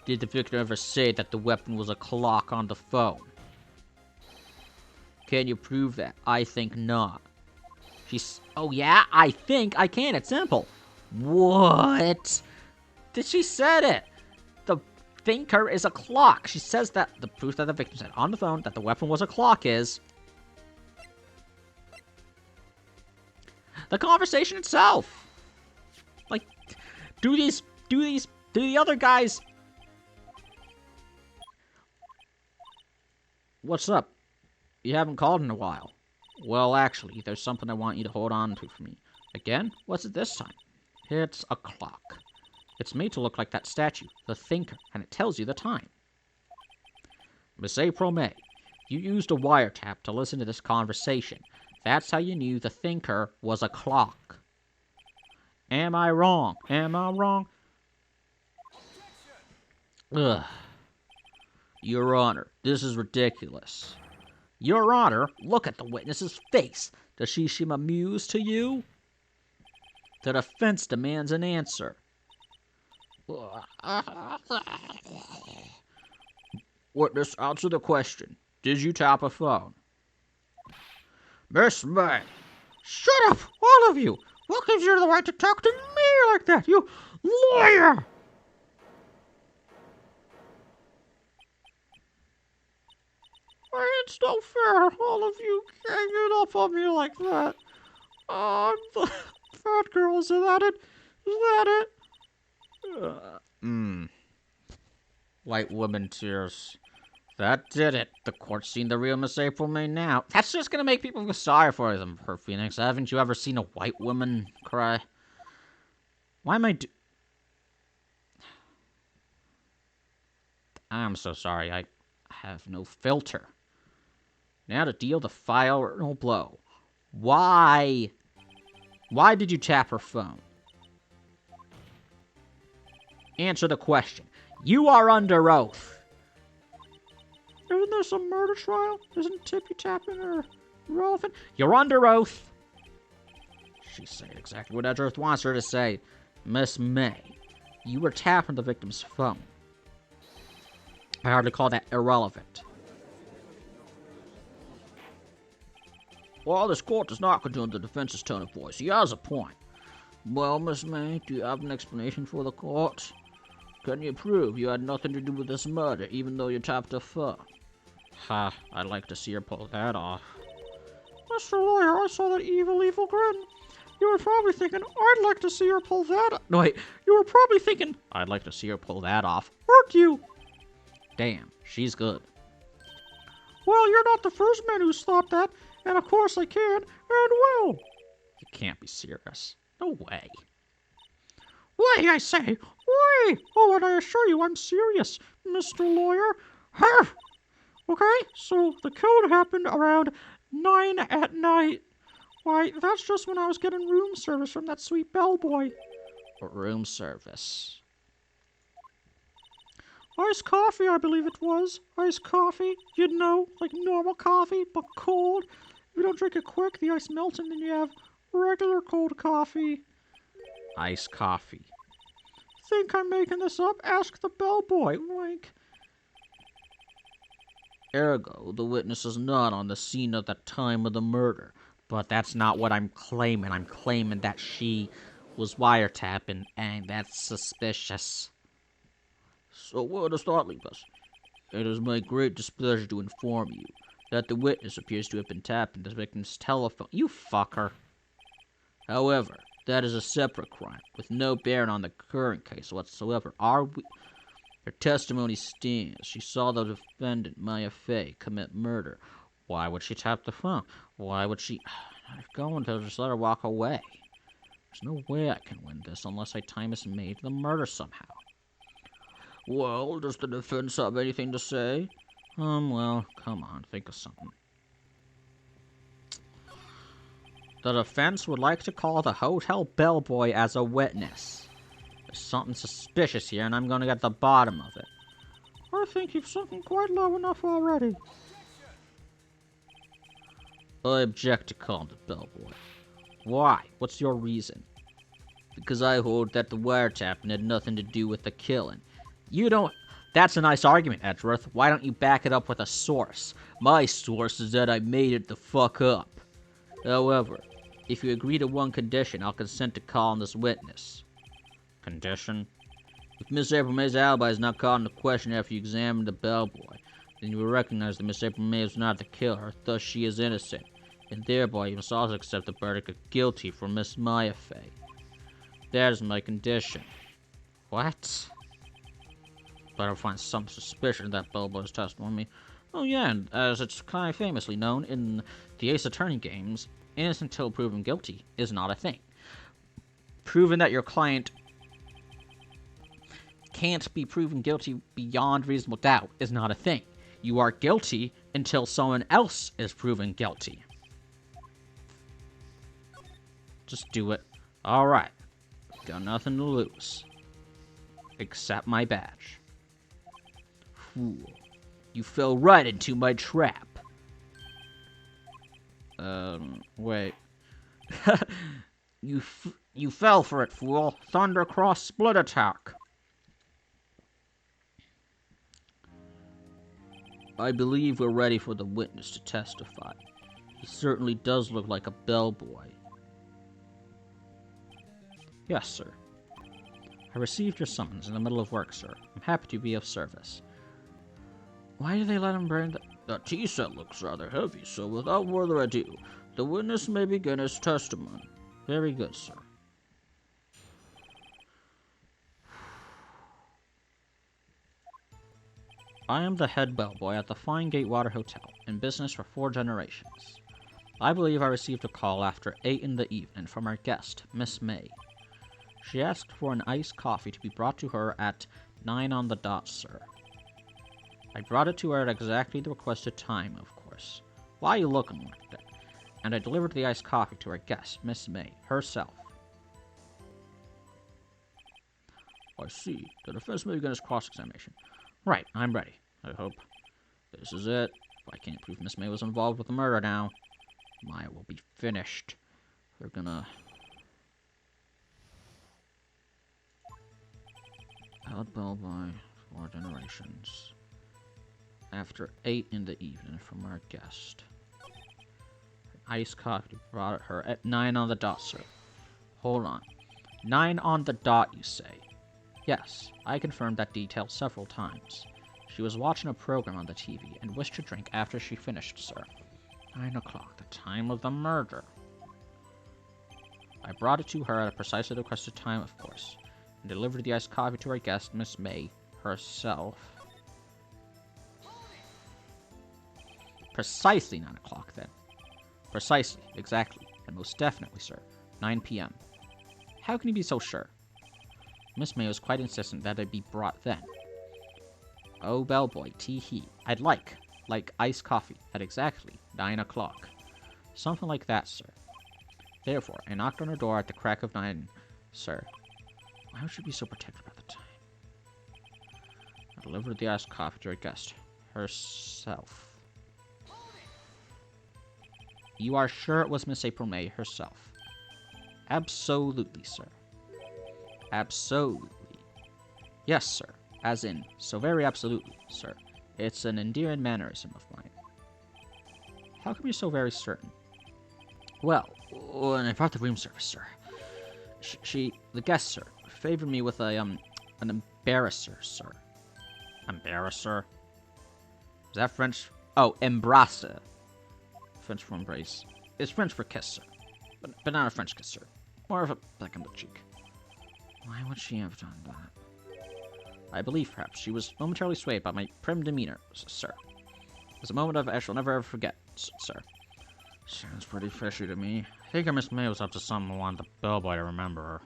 Did the victim ever say that the weapon was a clock on the phone? Can you prove that? I think not. Oh yeah, I think I can. It's simple. What? She said it. The thinker is a clock. She says that the proof that the victim said on the phone that the weapon was a clock is the conversation itself. Like, do the other guys... What's up? You haven't called in a while. Well, actually, there's something I want you to hold on to for me. Again? What's it this time? It's a clock. It's made to look like that statue, the thinker, and it tells you the time. Miss April May, you used a wiretap to listen to this conversation. That's how you knew the thinker was a clock. Am I wrong? Am I wrong? Ugh. Your Honor, this is ridiculous. Your Honor, look at the witness's face. Does she seem amused to you? The defense demands an answer. Witness, answer the question. Did you tap a phone? Miss May. Shut up, all of you! What gives you the right to talk to me like that, you lawyer? It's no fair, all of you ganging up on me like that. I'm the fat girl, is that it? Is that it? White woman tears. That did it. The court's seen the real Miss April May now. That's just gonna make people feel sorry for them, her Phoenix. Haven't you ever seen a white woman cry? Why am I'm so sorry. I have no filter. Now to deal the final blow. Why? Why did you tap her phone? Answer the question. You are under oath. Isn't this a murder trial? Isn't tippy-tapping or relevant? You're under oath. She's saying exactly what Edgeworth wants her to say. Miss May, you were tapping the victim's phone. I hardly call that irrelevant. Well, this court does not condone the defense's tone of voice. He has a point. Well, Miss May, do you have an explanation for the court? Can you prove you had nothing to do with this murder, even though you tapped her phone? Ha, I'd like to see her pull that off. Mr. Lawyer, I saw that evil grin. You were probably thinking, I'd like to see her pull that off. No, wait, you were probably thinking, I'd like to see her pull that off. Weren't you? Damn, she's good. Well, you're not the first man who's thought that, and of course I can, and will. You can't be serious. No way. Way, I say! Way! Oh, and I assure you I'm serious, Mr. Lawyer. Huh. Okay, so the kill happened around 9 at night. Why, that's just when I was getting room service from that sweet bellboy. Room service? Iced coffee, I believe it was. Iced coffee, you know, like normal coffee, but cold. If you don't drink it quick, the ice melts and then you have regular cold coffee. Iced coffee. Think I'm making this up? Ask the bellboy. Like. Ergo, the witness is not on the scene at the time of the murder. But that's not what I'm claiming. I'm claiming that she was wiretapping, and that's suspicious. So where does that leave us? It is my great displeasure to inform you that the witness appears to have been tapping the victim's telephone. You fucker. However, That is a separate crime, with no bearing on the current case whatsoever. Her testimony stands. She saw the defendant, Maya Fey, commit murder. Why would she tap the phone? Why would she... Let her go until just let her walk away. There's no way I can win this unless I tie Miss May to the murder somehow. Well, does the defense have anything to say? Well, come on, think of something. The defense would like to call the hotel bellboy as a witness. There's something suspicious here, and I'm going to get to the bottom of it. I think you've something quite low enough already. I object to calling the bellboy. Why? What's your reason? Because I hold that the wiretapping had nothing to do with the killing. You don't... That's a nice argument, Edgeworth. Why don't you back it up with a source? My source is that I made it the fuck up. However, if you agree to one condition, I'll consent to calling this witness. Condition? If Miss April May's alibi is not called into question after you examine the bellboy, then you will recognize that Miss April May is not the killer, thus she is innocent, and thereby you must also accept the verdict of guilty for Miss Maya Fey. That is my condition. What? Better find some suspicion of that bellboy's testimony. Oh yeah, and as it's kind of famously known in the Ace Attorney games, innocent until proven guilty is not a thing. Proving that your client can't be proven guilty beyond reasonable doubt is not a thing. You are guilty until someone else is proven guilty. Just do it. Alright. Got nothing to lose. Except my badge. Fool. You fell right into my trap. Wait. You fell for it, fool. Thundercross split attack. I believe we're ready for the witness to testify. He certainly does look like a bellboy. Yes, sir. I received your summons in the middle of work, sir. I'm happy to be of service. Why do they let him bring the tea set looks rather heavy, so without further ado, the witness may begin his testimony. Very good, sir. I am the head bellboy at the Fine Gatewater Hotel, in business for 4 generations. I believe I received a call after 8 in the evening from our guest, Miss May. She asked for an iced coffee to be brought to her at 9 on the dot, sir. I brought it to her at exactly the requested time, of course. Why are you looking like that? And I delivered the iced coffee to our guest, Miss May, herself. I see. The defense may begin his cross-examination. Right, I'm ready. I hope. This is it. If I can't prove Miss May was involved with the murder now, Maya will be finished. They're gonna... Held bellboy, 4 generations. After 8 in the evening from our guest. Iced coffee brought her at 9 on the dot, sir. Hold on. 9 on the dot, you say? Yes, I confirmed that detail several times. She was watching a program on the TV and wished to drink after she finished, sir. 9 o'clock, the time of the murder. I brought it to her at a precisely the requested time, of course, and delivered the iced coffee to our guest, Miss May, herself. Precisely 9 o'clock, then. Precisely, exactly, and most definitely, sir. 9 p.m. How can you be so sure? Miss May was quite insistent that it be brought then. Oh, bellboy, tee-hee. I'd like iced coffee at exactly 9 o'clock. Something like that, sir. Therefore, I knocked on her door at the crack of 9, sir. Why would you be so particular about the time? I delivered the iced coffee to her guest, herself. You are sure it was Miss April May herself? Absolutely, sir. Absolutely. Yes, sir. As in, so very absolutely, sir. It's an endearing mannerism of mine. How come you're so very certain? Well, when I brought the room service, sir, the guest, sir, favored me with an embarrasser, sir. Embarrasser? Is that French? Oh, embrasse. French for embrace. It's French for kiss, sir. But not a French kiss, sir. more of a peck in the cheek. Why would she have done that? I believe perhaps she was momentarily swayed by my prim demeanor, sir. It was a moment I shall never ever forget, sir. Sounds pretty fishy to me. I think Miss May was up to something and wanted the bellboy to remember her.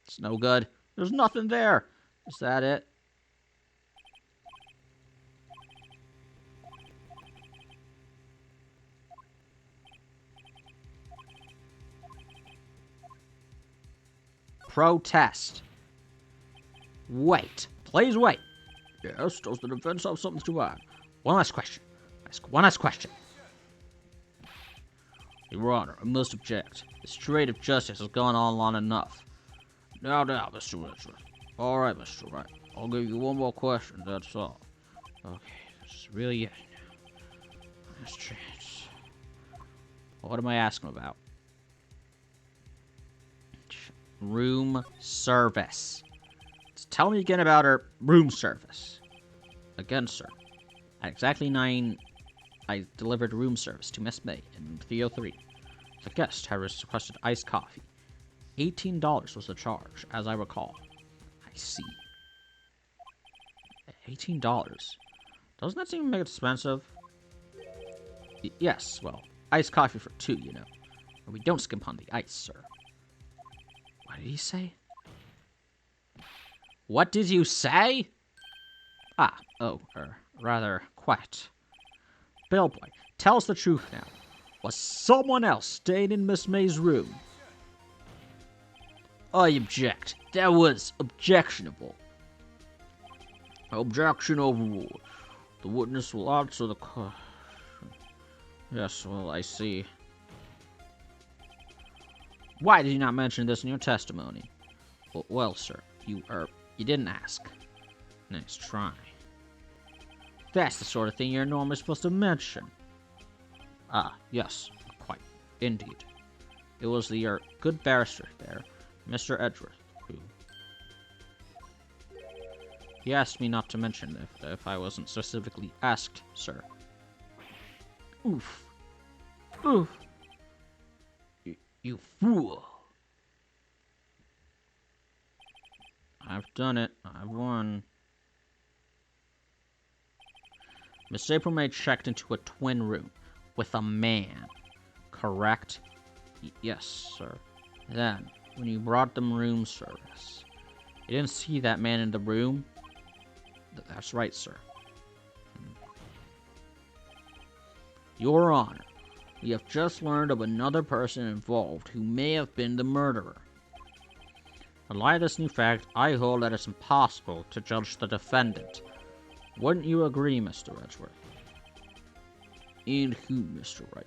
It's no good. There's nothing there. Is that it? Protest. Wait. Please wait. Yes, does the defense have something to add? One last question. One last question. Your Honor, I must object. This trade of justice has gone on long enough. Now, Mr. Richard. All right, Mr. Wright. I'll give you one more question, that's all. Okay, this is really it. Last chance. What am I asking about? Room service. Tell me again about her room service. Again, sir. At exactly 9, I delivered room service to Miss May in 303. The guest had requested iced coffee. $18 was the charge, as I recall. I see. $18? Doesn't that seem expensive? Yes, well, iced coffee for 2, you know. And we don't skimp on the ice, sir. What did he say? What did you say? Rather, quite. Bellboy, tell us the truth now. Was someone else staying in Miss May's room? I object. That was objectionable. Objection overruled. The witness will answer the question. Yes, well, I see. Why did you not mention this in your testimony? Well, sir, you didn't ask. Nice try. That's the sort of thing you're normally supposed to mention. Yes, quite. Indeed. It was the, good barrister there, Mr. Edgeworth, who... He asked me not to mention if I wasn't specifically asked, sir. Oof. Oof. You fool. I've done it. I've won. Miss April May checked into a twin room with a man. Correct? Yes, sir. Then, when you brought them room service, you didn't see that man in the room? That's right, sir. Your Honor, we have just learned of another person involved who may have been the murderer. In light of this new fact, I hold that it's impossible to judge the defendant. Wouldn't you agree, Mr. Edgeworth? And who, Mr. Wright?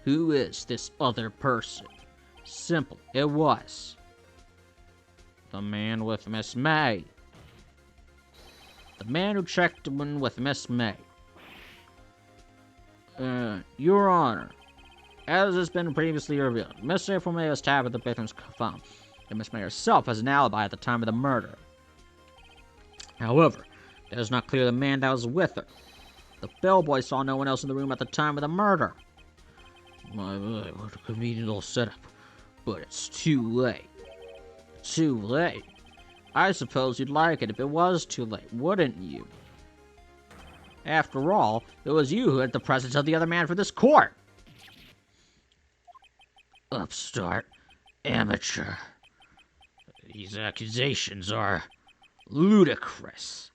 Who is this other person? Simple, it was the man with Miss May. The man who checked in with Miss May. Your Honor, as has been previously revealed, Miss April May was stabbed at the victim's phone, and Miss May herself has an alibi at the time of the murder. However, it is not clear the man that was with her. The bellboy saw no one else in the room at the time of the murder. My, what a convenient little setup. But it's too late. Too late? I suppose you'd like it if it was too late, wouldn't you? After all, it was you who had the presence of the other man for this court. Upstart. Amateur. These accusations are ludicrous.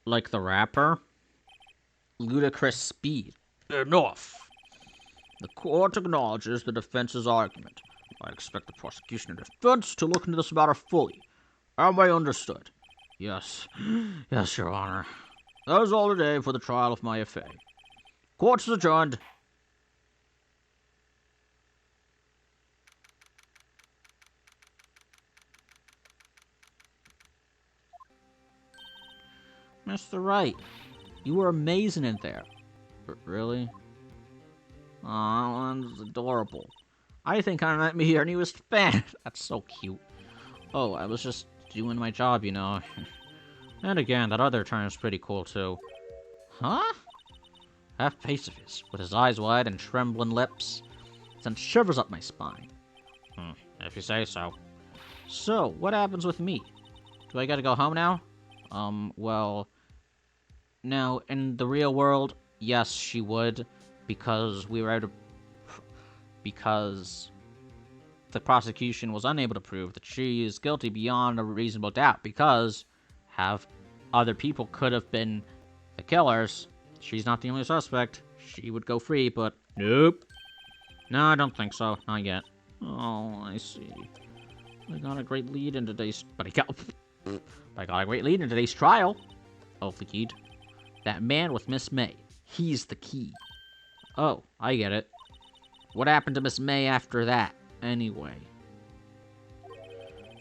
Like the rapper? Ludicrous speed. Enough. The court acknowledges the defense's argument. I expect the prosecution and defense to look into this matter fully. Am I understood? Yes. Yes, Your Honor. That is all today for the trial of my affair. Court is adjourned. Mr. Wright, you were amazing in there. Really? Aw, that's adorable. I think I met me your newest fan. That's so cute. Oh, I was just doing my job, you know. And again, that other turn is pretty cool, too. Huh? That face of his, with his eyes wide and trembling lips, sent shivers up my spine. If you say so. So, what happens with me? Do I gotta go home now? Well... Now, in the real world, yes, she would, because because the prosecution was unable to prove that she is guilty beyond a reasonable doubt, because have other people could have been the killers. She's not the only suspect. She would go free, but nope. No, I don't think so. Not yet. Oh, I see. I got a great lead in today's... But I got a great lead in today's trial. Oh, lead. That man with Miss May. He's the key. Oh, I get it. What happened to Miss May after that, anyway?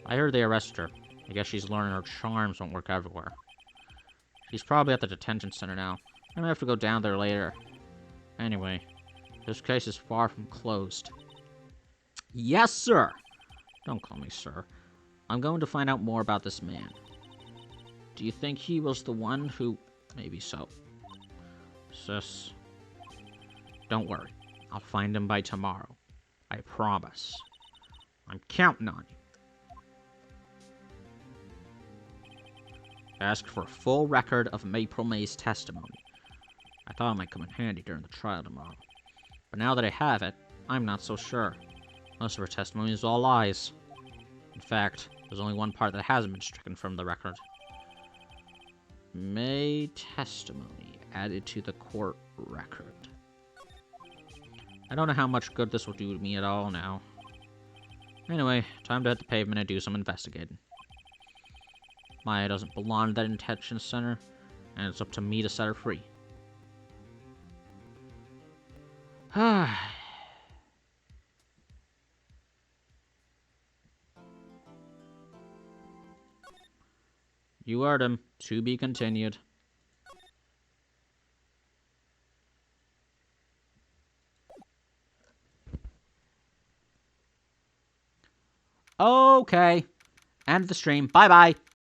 I heard they arrested her. I guess she's learning her charms won't work everywhere. She's probably at the detention center now. I might have to go down there later. Anyway, this case is far from closed. Yes, sir! Don't call me sir. I'm going to find out more about this man. Do you think he was the one who... Maybe so. Sis. Don't worry. I'll find him by tomorrow. I promise. I'm counting on you. Ask for a full record of April May's testimony. I thought it might come in handy during the trial tomorrow. But now that I have it, I'm not so sure. Most of her testimony is all lies. In fact, there's only one part that hasn't been stricken from the record. May testimony added to the court record. I don't know how much good this will do to me at all now. Anyway, time to hit the pavement and do some investigating. Maya doesn't belong to that detention center, and it's up to me to set her free. You heard him. To be continued. Okay. End the stream. Bye-bye.